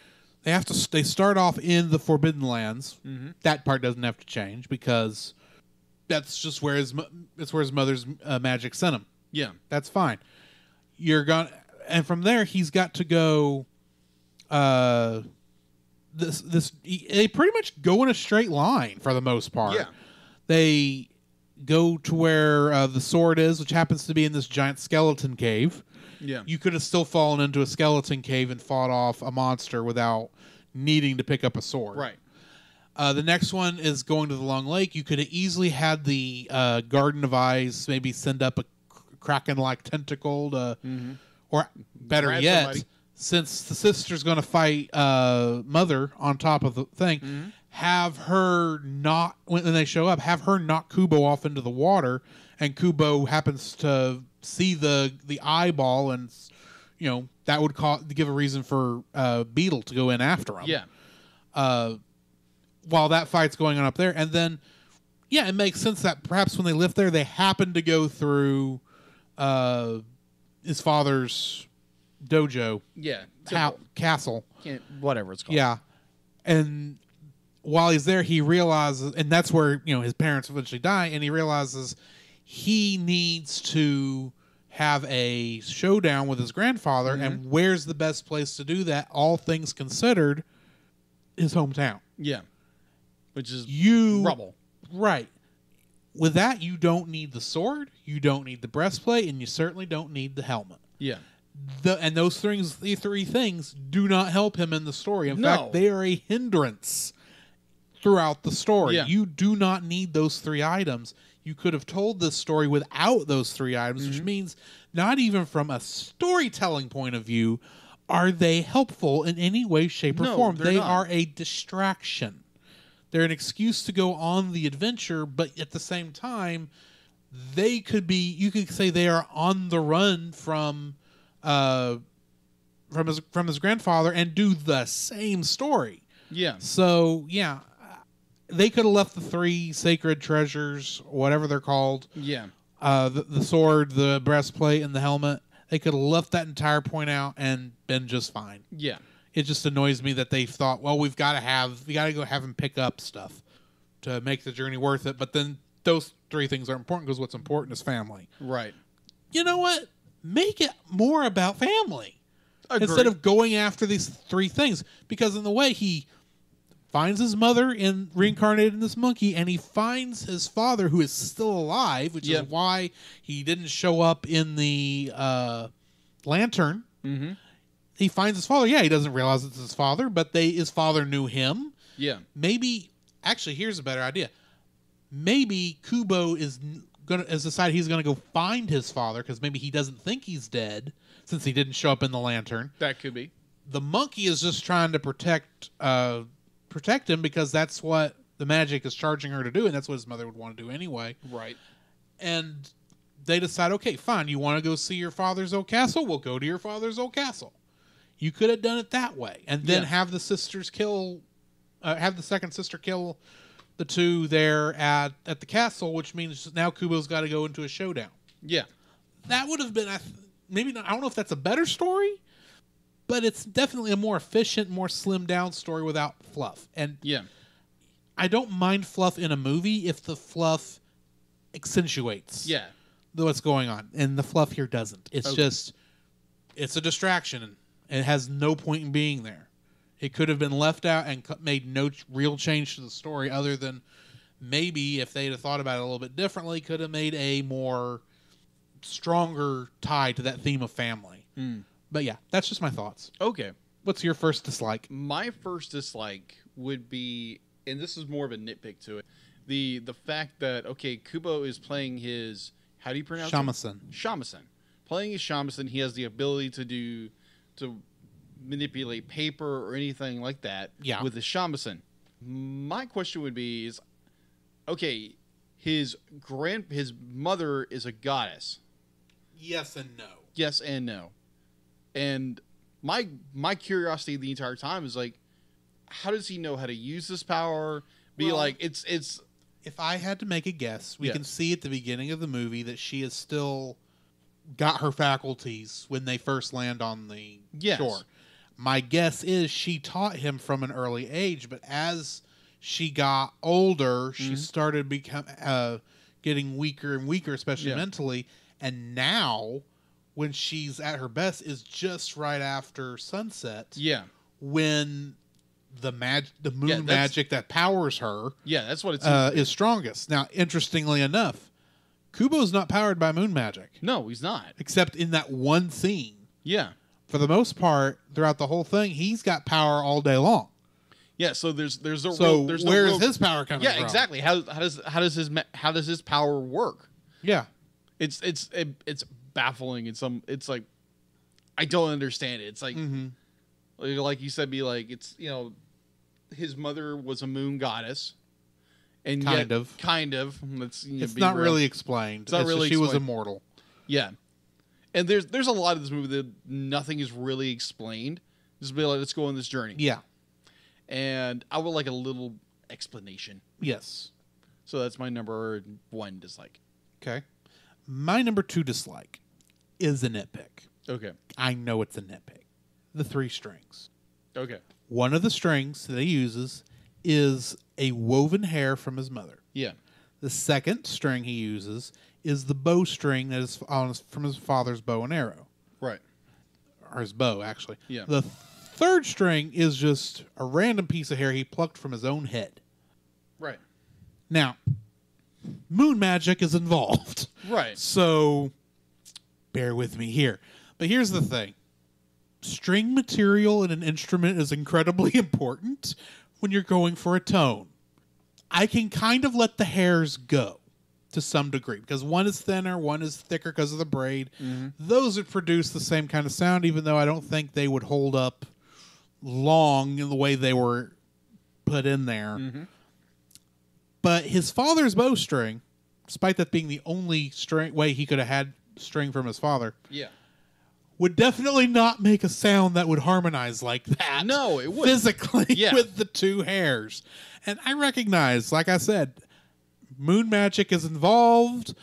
off in the Forbidden Lands. Mm-hmm. That part doesn't have to change because that's just where his mother's magic sent him. Yeah, that's fine. And from there he's got to go. They pretty much go in a straight line for the most part. Yeah, they go to where the sword is, which happens to be in this giant skeleton cave. Yeah, you could have still fallen into a skeleton cave and fought off a monster without needing to pick up a sword. Right. The next one is going to the Long Lake. You could have easily had the Garden of Eyes maybe send up a kraken-like tentacle to, or better Grab yet, somebody. Since the sister's going to fight Mother on top of the thing, have her not, when they show up, have her knock Kubo off into the water, and Kubo happens to see the eyeball, and that would give a reason for Beetle to go in after him. Yeah. While that fight's going on up there, and then it makes sense that perhaps when they lift there, they happen to go through his father's dojo. Yeah. Castle. Whatever it's called. Yeah. And while he's there, he realizes, and that's where, his parents eventually die, and he realizes he needs to have a showdown with his grandfather, and where's the best place to do that, all things considered, his hometown. Yeah. Which is rubble. Right. With that, you don't need the sword, you don't need the breastplate, and you certainly don't need the helmet. Yeah. And those three things do not help him in the story. In fact, they are a hindrance throughout the story. Yeah. You do not need those three items. You could have told this story without those three items, which means not even from a storytelling point of view are they helpful in any way, shape, or form. They are a distraction. They're an excuse to go on the adventure, but at the same time, you could say they are on the run from his grandfather and do the same story. Yeah. So, they could have left the three sacred treasures, whatever they're called. Yeah. The sword, the breastplate, and the helmet. They could have left that entire point out and been just fine. Yeah. It just annoys me that they thought, well, we got to go have him pick up stuff to make the journey worth it. But then those three things are important because what's important is family. Right. You know what? Make it more about family. Agreed. Instead of going after these three things. Because in the way he finds his mother reincarnated in this monkey, and he finds his father who is still alive, which is why he didn't show up in the lantern. Mm-hmm. He finds his father. Yeah, he doesn't realize it's his father, but his father knew him. Yeah. Maybe, actually, here's a better idea. Maybe Kubo has decided he's going to go find his father because maybe he doesn't think he's dead since he didn't show up in the lantern. That could be. The monkey is just trying to protect him because that's what the magic is charging her to do, and that's what his mother would want to do anyway. Right. And they decide, okay, fine, you want to go see your father's old castle? We'll go to your father's old castle. You could have done it that way, and then have the sisters have the second sister kill the two there at the castle, which means now Kubo's got to go into a showdown. Yeah. That would have been maybe not. I don't know if that's a better story, but it's definitely a more efficient, more slimmed down story without fluff. And I don't mind fluff in a movie if the fluff accentuates what's going on, and the fluff here doesn't. It's just it's a distraction. It has no point in being there. It could have been left out and made no real change to the story other than maybe if they'd have thought about it a little bit differently, could have made a more stronger tie to that theme of family. But yeah, that's just my thoughts. Okay. What's your first dislike? My first dislike would be, and this is more of a nitpick to it, the fact that, okay, Kubo is playing his, how do you pronounce Shamisen. it? Shamisen. Playing his Shamisen, he has the ability to manipulate paper or anything like that with the shamisen. My question would be is, okay, his mother is a goddess. Yes and no. Yes and no. And my curiosity the entire time is like, how does he know how to use this power? It's if I had to make a guess, we can see at the beginning of the movie that she is still got her faculties when they first land on the Yes. shore. My guess is she taught him from an early age, but as she got older, she started getting weaker and weaker, especially mentally. And now, when she's at her best, is just right after sunset. Yeah. When the moon magic that powers her, that's what it's is strongest. Now, interestingly enough, Kubo's not powered by moon magic. No, he's not. Except in that one scene. Yeah. For the most part, throughout the whole thing, he's got power all day long. Yeah, so there's where's his power coming from? Yeah, exactly. How does his power work? Yeah, it's baffling. It's like I don't understand it. It's like you said, it's his mother was a moon goddess, and kind of. It's not really explained. It's not really. She was immortal. Yeah, and there's a lot of this movie that nothing is really explained. Just be like, let's go on this journey. Yeah. And I would like a little explanation. Yes. So that's my number 1 dislike. Okay. My number 2 dislike is a nitpick. Okay. I know it's a nitpick. The 3 strings. Okay. One of the strings that he uses is a woven hair from his mother. Yeah. The second string he uses is the bowstring that is from his father's bow and arrow. Right. Or his bow, actually. Yeah. The third string is just a random piece of hair he plucked from his own head. Right. Now, moon magic is involved. Right. So, bear with me here. But here's the thing. String material in an instrument is incredibly important when you're going for a tone. I can kind of let the hairs go to some degree because one is thinner, one is thicker because of the braid. Mm-hmm. Those would produce the same kind of sound, even though I don't think they would hold up long in the way they were put in there. Mm-hmm. But his father's bowstring, despite that being the only way he could have had string from his father, would definitely not make a sound that would harmonize like that. No, it wouldn't. Physically with the 2 hairs. And I recognize, like I said, moon magic is involved.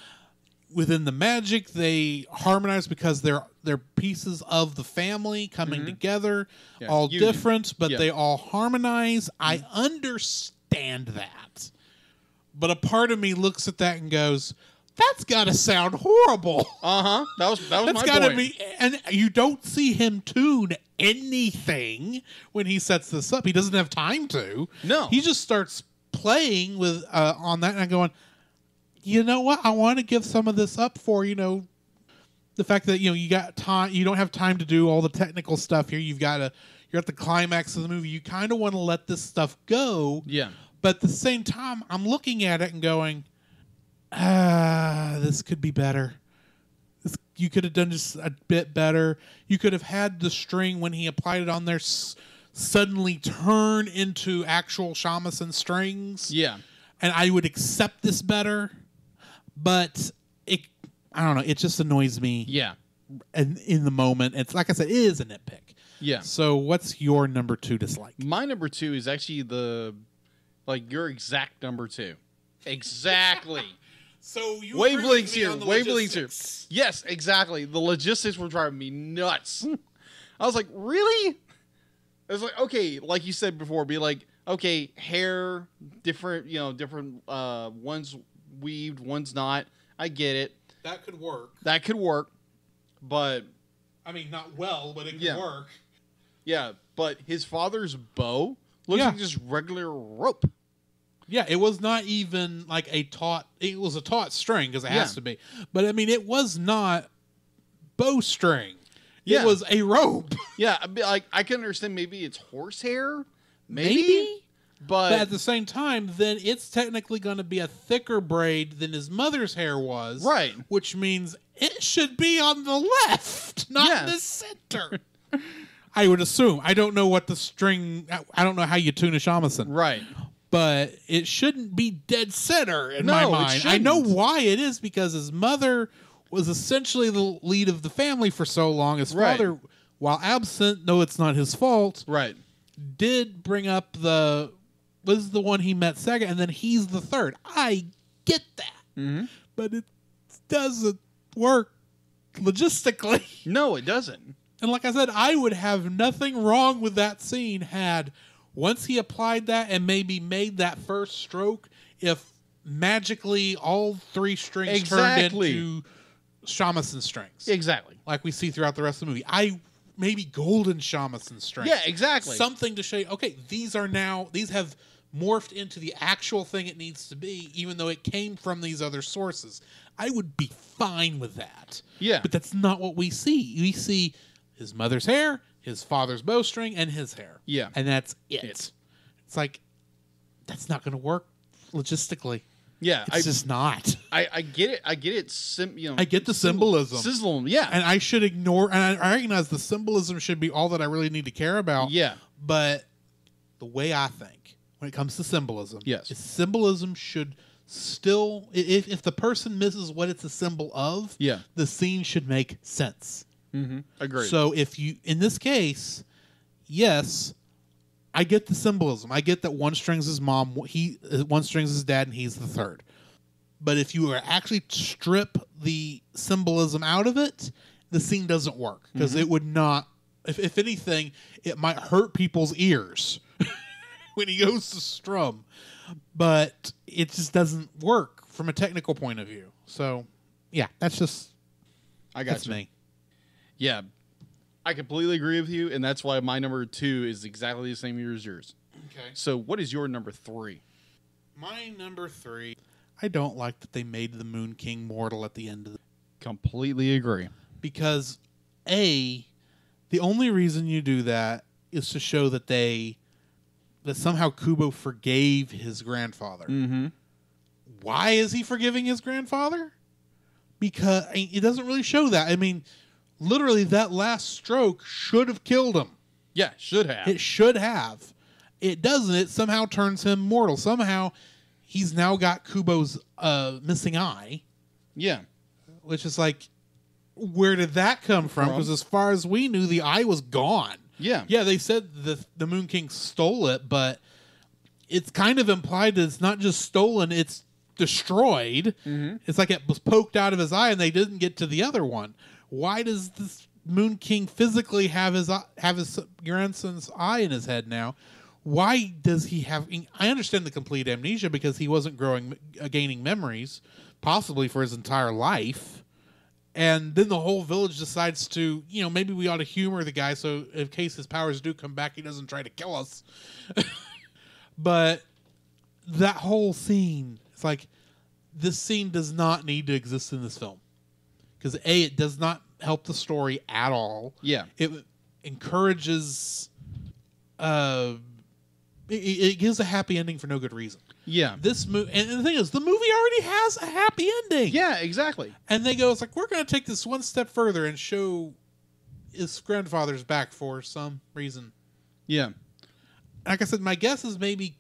Within the magic, they harmonize because they're pieces of the family coming together, all different, but they all harmonize. I understand that. But a part of me looks at that and goes, that's got to sound horrible. Uh-huh. That was that's my gotta point. Be, and you don't see him tune anything when he sets this up. He doesn't have time to. No. He just starts playing with on that and I'm going, you know what? I want to give some of this up for, the fact that, you got time. You don't have time to do all the technical stuff here. You're at the climax of the movie. You kind of want to let this stuff go. Yeah. But at the same time, I'm looking at it and going, this could be better. You could have done just a bit better. You could have had the string when he applied it on there suddenly turn into actual shamisen strings. Yeah. And I would accept this better. But I don't know. It just annoys me. Yeah. And in the moment, it's like I said, it is a nitpick. Yeah. So what's your number 2 dislike? My number 2 is actually your exact number 2. Exactly. So you wavelengths here. Yes, exactly. The logistics were driving me nuts. I was like, really? I was like, okay, like you said before, be like, okay, hair, different, one's weaved, one's not. I get it. That could work. But I mean, not well, but it could work. Yeah, but his father's bow looks like just regular rope. Yeah, it was not even like it was a taut string because it has to be. But I mean, it was not bowstring. It was a rope. Yeah, I can understand maybe it's horsehair. Maybe. But at the same time, then it's technically going to be a thicker braid than his mother's hair was. Right. Which means it should be on the left, not in the center. I would assume. I don't know what the string... I don't know how you tune a shamisen. Right. But it shouldn't be dead center in my mind. I know why it is, because his mother was essentially the lead of the family for so long. His father, while absent, no, it's not his fault, did bring up was the one he met second, and then he's the third. I get that. Mm-hmm. But it doesn't work logistically. No, it doesn't. And like I said, I would have nothing wrong with that scene had once he applied that and maybe made that first stroke, if magically all 3 strings turned into shamisen strings. Exactly. Like we see throughout the rest of the movie. Maybe golden shamisen strings. Yeah, exactly. Something to show you, okay, these have morphed into the actual thing it needs to be, even though it came from these other sources. I would be fine with that. Yeah. But that's not what we see. We see his mother's hair, his father's bowstring, and his hair. Yeah. And that's it. It's like, that's not going to work logistically. Yeah. It's just not. I get it. I get it. I get the symbolism. Sizzle, yeah. And I should ignore, and I recognize the symbolism should be all that I really need to care about. Yeah. But the way I think, when it comes to symbolism, yes, is symbolism should still, if the person misses what it's a symbol of, the scene should make sense. Mm-hmm. Agreed. So if you, in this case, yes, I get the symbolism. I get that one string's his mom, one string's his dad, and he's the third. But if you actually strip the symbolism out of it, the scene doesn't work. Because it would not, if anything, it might hurt people's ears when he goes to strum. But it just doesn't work from a technical point of view. So, yeah, that's just, that's me. Yeah, I completely agree with you, and that's why my number 2 is exactly the same year as yours. Okay. So what is your number 3? My number 3, I don't like that they made the Moon King mortal at the end of the... Completely agree. Because, the only reason you do that is to show that that somehow Kubo forgave his grandfather. Mm-hmm. Why is he forgiving his grandfather? Because it doesn't really show that. I mean, literally that last stroke should have killed him. Yeah, should have. It should have. It doesn't. It somehow turns him mortal. Somehow he's now got Kubo's missing eye. Yeah. Which is like, where did that come from? Because as far as we knew, the eye was gone. Yeah. Yeah, they said the Moon King stole it, but it's kind of implied that it's not just stolen, it's destroyed. Mm-hmm. It's like it was poked out of his eye and they didn't get to the other one. Why does this Moon King physically have his grandson's eye in his head now? Why does he have... I understand the complete amnesia because he wasn't gaining memories, possibly for his entire life. And then the whole village decides to, maybe we ought to humor the guy so in case his powers do come back, he doesn't try to kill us. But that whole scene, it's like, this scene does not need to exist in this film. Because it does not help the story at all. Yeah. It encourages... It gives a happy ending for no good reason. Yeah. And the thing is, the movie already has a happy ending. Yeah, exactly. And they go, it's like, we're going to take this one step further and show his grandfather's back for some reason. Yeah. Like I said, my guess is maybe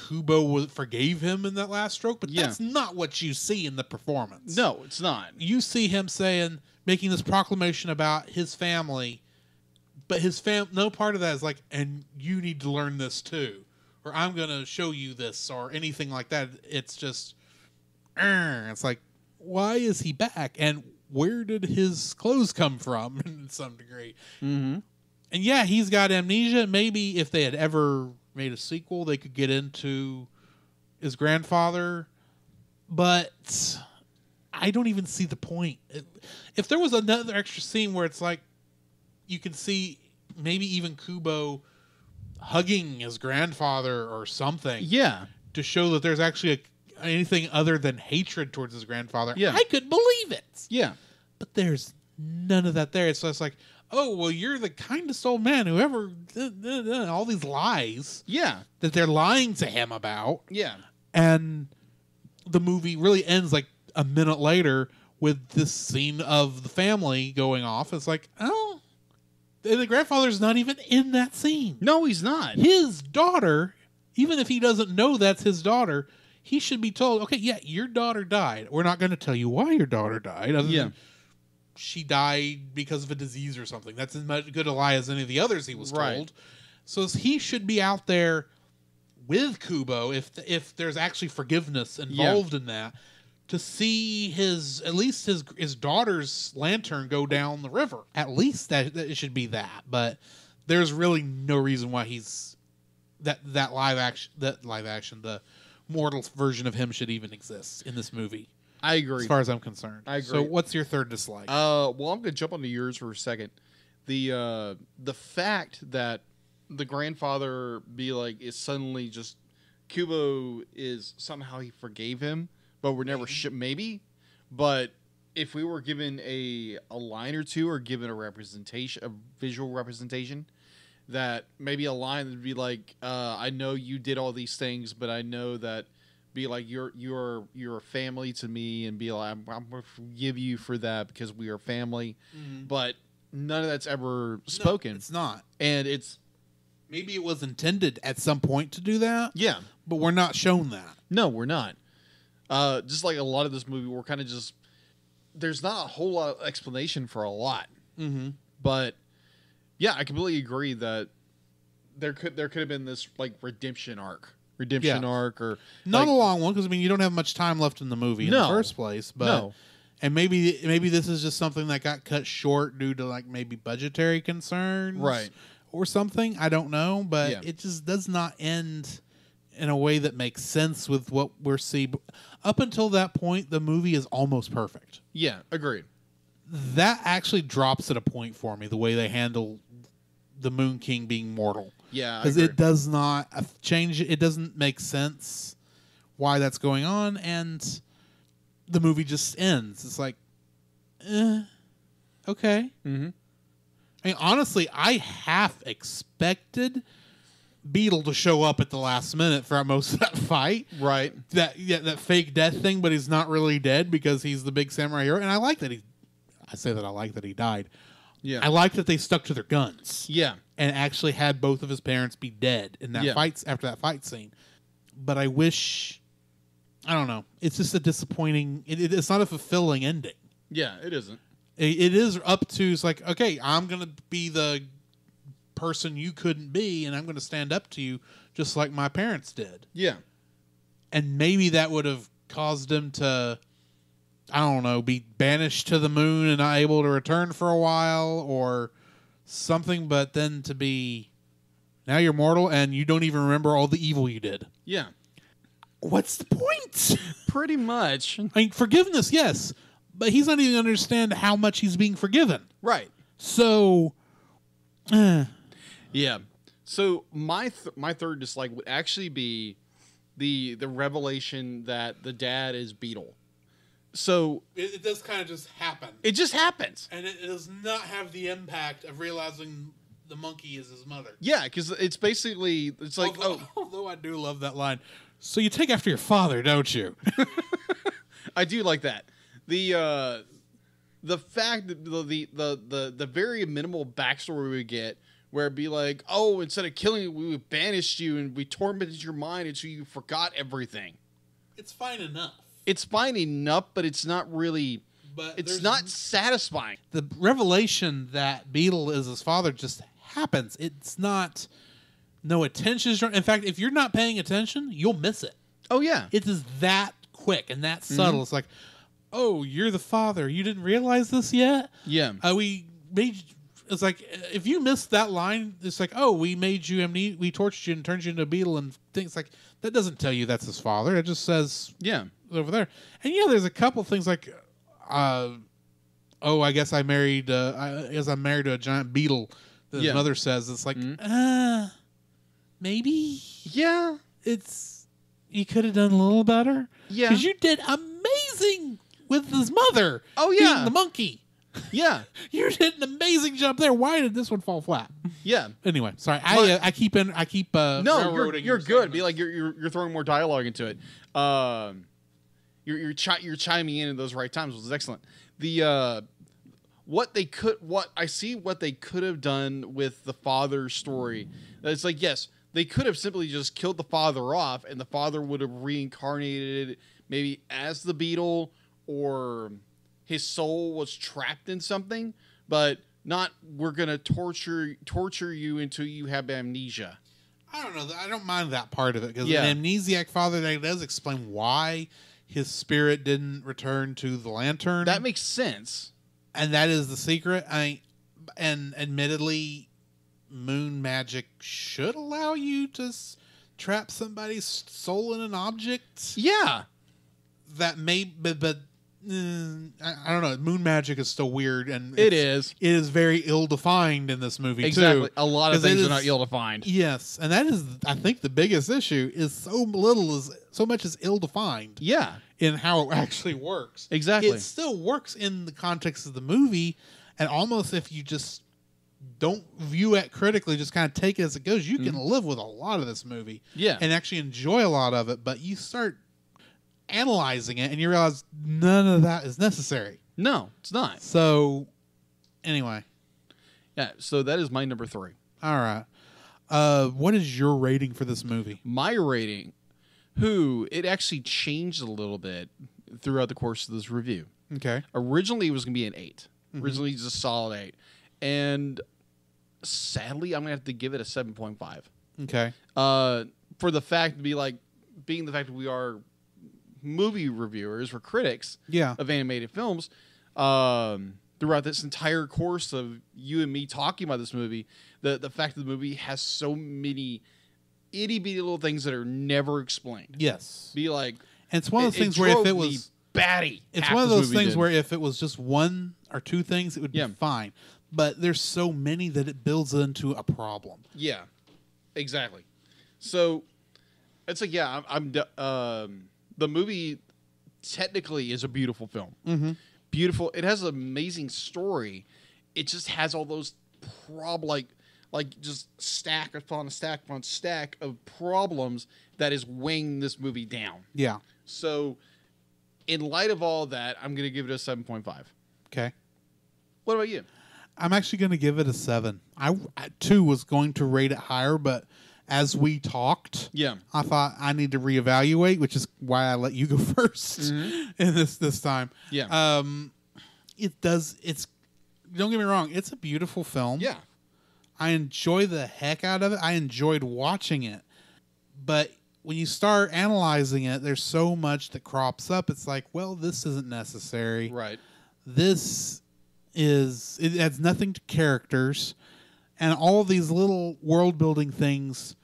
Kubo forgave him in that last stroke, but that's not what you see in the performance. No, it's not. You see him making this proclamation about his family, but no part of that is like, and you need to learn this too. Or I'm going to show you this or anything like that. It's just, it's like, why is he back? And where did his clothes come from in some degree? Mm-hmm. And yeah, he's got amnesia. Maybe if they had ever made a sequel, they could get into his grandfather. But I don't even see the point. If there was another extra scene where it's like, you can see maybe even Kubo hugging his grandfather or something. Yeah. To show that there's actually anything other than hatred towards his grandfather. Yeah. I could believe it. Yeah. But there's none of that there. It's just like, oh, well, you're the kindest old man who ever... all these lies. Yeah. That they're lying to him about. Yeah. And the movie really ends like a minute later with this scene of the family going off. It's like, oh... The grandfather's not even in that scene. No, he's not. His daughter, even if he doesn't know that's his daughter, he should be told, okay, yeah, your daughter died. We're not going to tell you why your daughter died. Other than she died because of a disease or something. That's as much good a lie as any of the others he was told. So he should be out there with Kubo, if there's actually forgiveness involved in that, to see at least his daughter's lantern go down the river. At least that it should be that. But there's really no reason why he's that live action, the mortal version of him should even exist in this movie. I agree. As far as I'm concerned. I agree. So what's your third dislike? Well, I'm going to jump onto yours for a second. The fact that the grandfather is suddenly just Kubo is somehow he forgave him, but we're never maybe. But if we were given a line or two, or given a visual representation, that maybe a line would be like, I know you did all these things, but I know that, be like, you're a family to me, and be like, I'm going to forgive you for that because we are family. Mm-hmm. But none of that's ever spoken. No, it's not. And it's... Maybe it was intended at some point to do that. Yeah. But we're not shown that. No, we're not. Just like a lot of this movie, we're kind of just... There's not a whole lot of explanation for a lot. Mm-hmm. But, yeah, I completely agree that there could have been this, redemption arc. Or... Not a long one, because, you don't have much time left in the movie in the first place. But, no. And maybe this is just something that got cut short due to, maybe budgetary concerns. Right. Or something. I don't know. But it just does not end in a way that makes sense with what we're seeing. Up until that point, the movie is almost perfect. Yeah, agreed. That actually drops at a point for me, the way they handle the Moon King being mortal. Yeah, because it does not change. It doesn't make sense why that's going on, and the movie just ends. It's like, okay. Mm-hmm. Honestly, I half expected Beetle to show up at the last minute throughout most of that fight. Right. That fake death thing, but he's not really dead because he's the big samurai hero, and I like that I like that he died. Yeah. I like that they stuck to their guns. Yeah. And actually had both of his parents be dead in that fight after that fight scene. But I wish, I don't know. It's just a disappointing. It's not a fulfilling ending. Yeah, it isn't. It is up to. It's like, okay, I'm gonna be the person you couldn't be, and I'm gonna stand up to you just like my parents did. Yeah. And maybe that would have caused him to, I don't know, be banished to the moon and not able to return for a while or something, but then to be, now you're mortal and you don't even remember all the evil you did. Yeah. What's the point? Pretty much. Forgiveness, yes, but he's not even understand how much he's being forgiven. Right. So, yeah. So my third dislike would actually be the revelation that the dad is Beetle. So it does kind of just happen. It just happens, and it does not have the impact of realizing the monkey is his mother. Yeah, because it's basically like, although I do love that line. So you take after your father, don't you? I do like that. The fact that the very minimal backstory we get, where it'd be like, oh, instead of killing you, we banished you and we tormented your mind until you forgot everything. It's fine enough. It's fine enough, but it's not really. But it's not satisfying. The revelation that Beetle is his father just happens. It's not. No attention is drawn. In fact, if you're not paying attention, you'll miss it. Oh yeah, it is that quick and that subtle. Mm-hmm. It's like, oh, you're the father. You didn't realize this yet? Yeah. We made. It's like, if you missed that line, it's like, oh, we made you we tortured you and turned you into a beetle, and things like that doesn't tell you that's his father. It just says, yeah, over there. And there's a couple things like, I guess I'm married to a giant beetle. That his mother says. It's like, maybe. Yeah, you could have done a little better. Yeah, because you did amazing with his mother. Oh yeah, being the monkey. Yeah, you did an amazing job there. Why did this one fall flat? Yeah. Anyway, sorry. I keep. No, you're good. Be like you're throwing more dialogue into it. You're chiming in at those right times, which is excellent. What they could have done with the father's story. It's like, yes, they could have simply just killed the father off, and the father would have reincarnated maybe as the beetle, or his soul was trapped in something, but not, we're going to torture you until you have amnesia. I don't know. I don't mind that part of it, because an amnesiac father, that does explain why his spirit didn't return to the lantern. That makes sense. And that is the secret. And admittedly, moon magic should allow you to trap somebody's soul in an object. Yeah. That may, but I don't know. Moon magic is still weird, and it is very ill-defined in this movie. Exactly. Too. A lot of things are not ill-defined. Yes, and that is, I think, the biggest issue is so much is ill-defined. Yeah. In how it actually works. Exactly. It still works in the context of the movie, and almost if you just don't view it critically, just kind of take it as it goes, you can live with a lot of this movie. Yeah. And actually enjoy a lot of it, but you start analyzing it and you realize none of that is necessary. No, it's not. So, anyway. Yeah, so that is my number 3. All right. What is your rating for this movie? My rating, it actually changed a little bit throughout the course of this review. Okay. Originally, it was going to be an 8. Originally, it's a solid 8. And sadly, I'm going to have to give it a 7.5. Okay. For the fact to be being the fact that we are movie reviewers, we're critics of animated films, throughout this entire course of you and me talking about this movie, the fact that the movie has so many itty-bitty little things that are never explained. Yes. And it's one of those things where if it was batty, it's one of those things where if it was just one or two things, it would be fine. But there's so many that it builds into a problem. Yeah, exactly. So it's the movie technically is a beautiful film. Mm-hmm. Beautiful. It has an amazing story. It just has all those just stack upon stack upon stack of problems that is weighing this movie down. Yeah. So in light of all that, I'm going to give it a 7.5. Okay. What about you? I'm actually going to give it a 7. I too was going to rate it higher, but as we talked, I thought I need to reevaluate, which is why I let you go first in this time. Yeah. It's don't get me wrong, it's a beautiful film. Yeah. I enjoy the heck out of it. I enjoyed watching it. But when you start analyzing it, there's so much that crops up. It's like, well, this isn't necessary. Right. It adds nothing to characters, and all these little world building things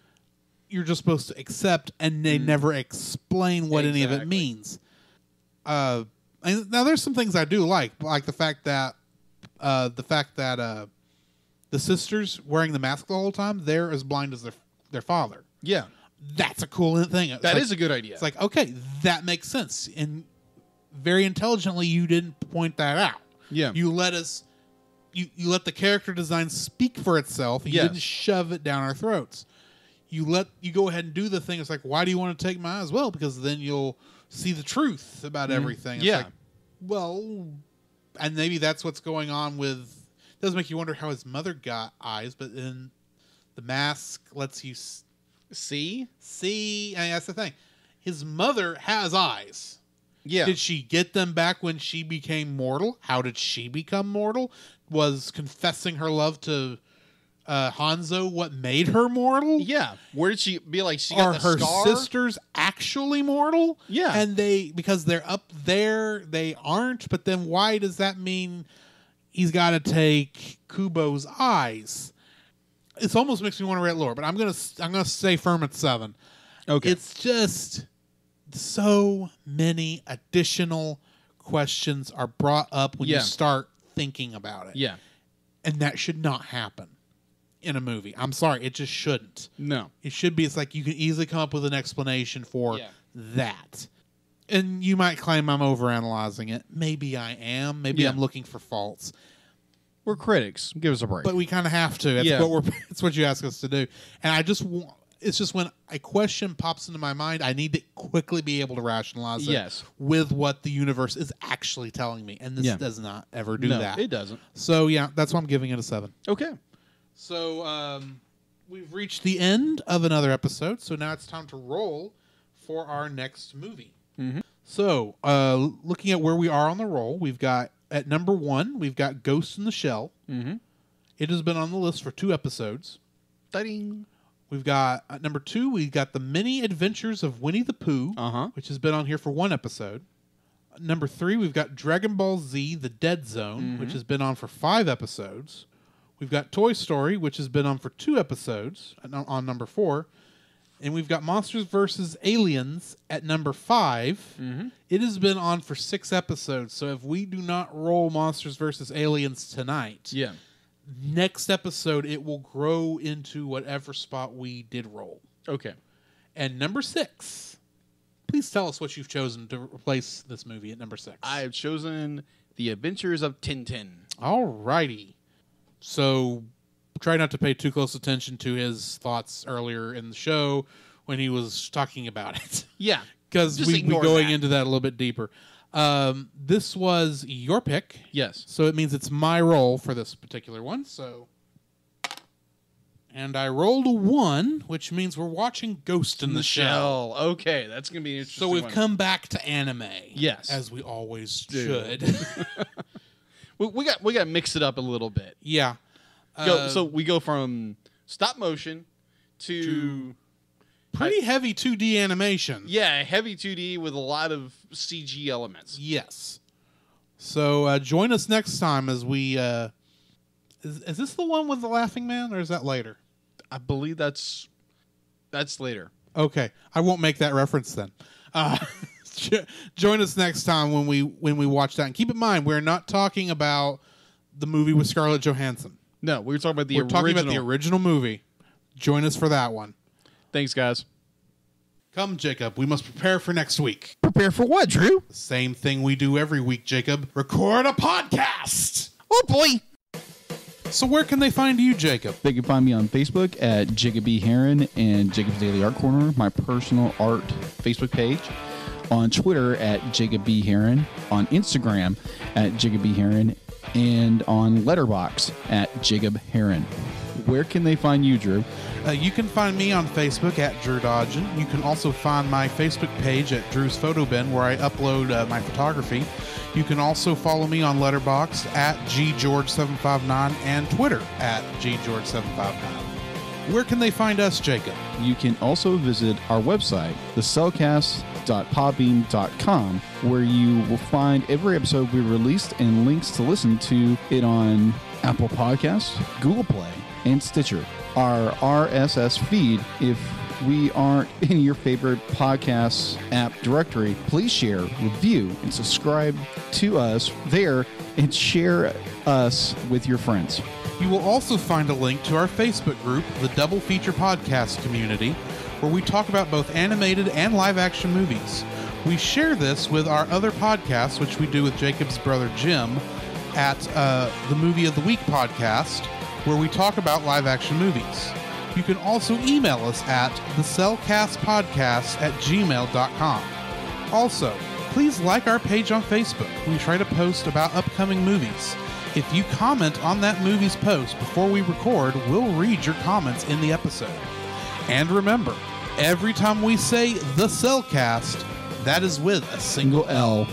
you're just supposed to accept, and they never explain what any of it means. And now there's some things I do like the fact that the sisters wearing the mask the whole time, they're as blind as their father. Yeah. That's a cool thing. That is a good idea. It's like, okay, that makes sense. And very intelligently, you didn't point that out. Yeah. You let us, you let the character design speak for itself. And you didn't shove it down our throats. You go ahead and do the thing. It's like, why do you want to take my eyes? Well, because then you'll see the truth about everything. It's like, well, and maybe that's what's going on with, it does make you wonder how his mother got eyes, but then the mask lets you see. And that's the thing. His mother has eyes. Yeah. Did she get them back when she became mortal? How did she become mortal? Was confessing her love to Hanzo what made her mortal? Yeah. Where did she be? She Are got the her scar? sisters actually mortal? Yeah. And because they're up there, they aren't. But then why does that mean he's got to take Kubo's eyes? It almost makes me want to rate lower, but I'm gonna stay firm at 7. Okay. It's just so many additional questions are brought up when you start thinking about it. Yeah. And that should not happen in a movie. I'm sorry, it just shouldn't. No. It should be, it's like you can easily come up with an explanation for that. And you might claim I'm overanalyzing it. Maybe I am. Maybe I'm looking for faults. We're critics. Give us a break. But we kind of have to. That's what you ask us to do. And it's just when a question pops into my mind, I need to quickly be able to rationalize it with what the universe is actually telling me. And this does not ever do that. It doesn't. So, that's why I'm giving it a 7. Okay. So, we've reached the end of another episode. So now it's time to roll for our next movie. Mm-hmm. So, looking at where we are on the roll, we've got, at number 1, we've got Ghost in the Shell. Mm-hmm. It has been on the list for 2 episodes. Ta-ding. We've got at number 2, we've got The Many Adventures of Winnie the Pooh, which has been on here for 1 episode. Number 3, we've got Dragon Ball Z: The Dead Zone, which has been on for 5 episodes. We've got Toy Story, which has been on for 2 episodes on number 4. And we've got Monsters vs. Aliens at number 5. It has been on for 6 episodes. So if we do not roll Monsters vs. Aliens tonight, next episode it will grow into whatever spot we did roll. Okay. And number 6, please tell us what you've chosen to replace this movie at number 6. I have chosen The Adventures of Tintin. All righty. So try not to pay too close attention to his thoughts earlier in the show when he was talking about it. Yeah. Because we're going into that a little bit deeper. This was your pick. Yes. So it means it's my roll for this particular one. And I rolled a 1, which means we're watching Ghost in the Shell. Okay, that's going to be interesting. So we've come back to anime. Yes. As we always should. we got to mix it up a little bit. Yeah. So we go from stop motion to pretty heavy 2D animation. Yeah, heavy 2D with a lot of CG elements. Yes. So join us next time as we... Is this the one with the laughing man, or is that later? I believe that's later. Okay. I won't make that reference then. Join us next time when we watch that. And keep in mind, we're not talking about the movie with Scarlett Johansson. No, we're talking about the original. Talking about the original movie. Join us for that one. Thanks, guys. Come, Jacob. We must prepare for next week. Prepare for what, Drew? The same thing we do every week, Jacob. Record a podcast. Oh, boy. So where can they find you, Jacob? They can find me on Facebook at Jacob B. Heron and Jacob's Daily Art Corner, my personal art Facebook page. On Twitter at Jacob B. Heron. On Instagram at Jacob B. Heron. And on Letterboxd at Jacob Heron. Where can they find you, Drew? You can find me on Facebook at Drew Dodgen. You can also find my Facebook page at Drew's Photo Bin, where I upload my photography. You can also follow me on Letterboxd at GGeorge759 and Twitter at GGeorge759. Where can they find us, Jacob? You can also visit our website, thecellcast.podbean.com, where you will find every episode we released and links to listen to it on Apple Podcasts, Google Play, and Stitcher. Our RSS feed, if we aren't in your favorite podcast app directory, please share, review, and subscribe to us there and share us with your friends. You will also find a link to our Facebook group, the Double Feature Podcast Community, where we talk about both animated and live-action movies. We share this with our other podcasts, which we do with Jacob's brother Jim, at the Movie of the Week podcast, where we talk about live-action movies. You can also email us at thecellcastpodcast@gmail.com. Also, please like our page on Facebook. We try to post about upcoming movies. If you comment on that movie's post before we record, we'll read your comments in the episode. And remember, every time we say The Cellcast, that is with a single L.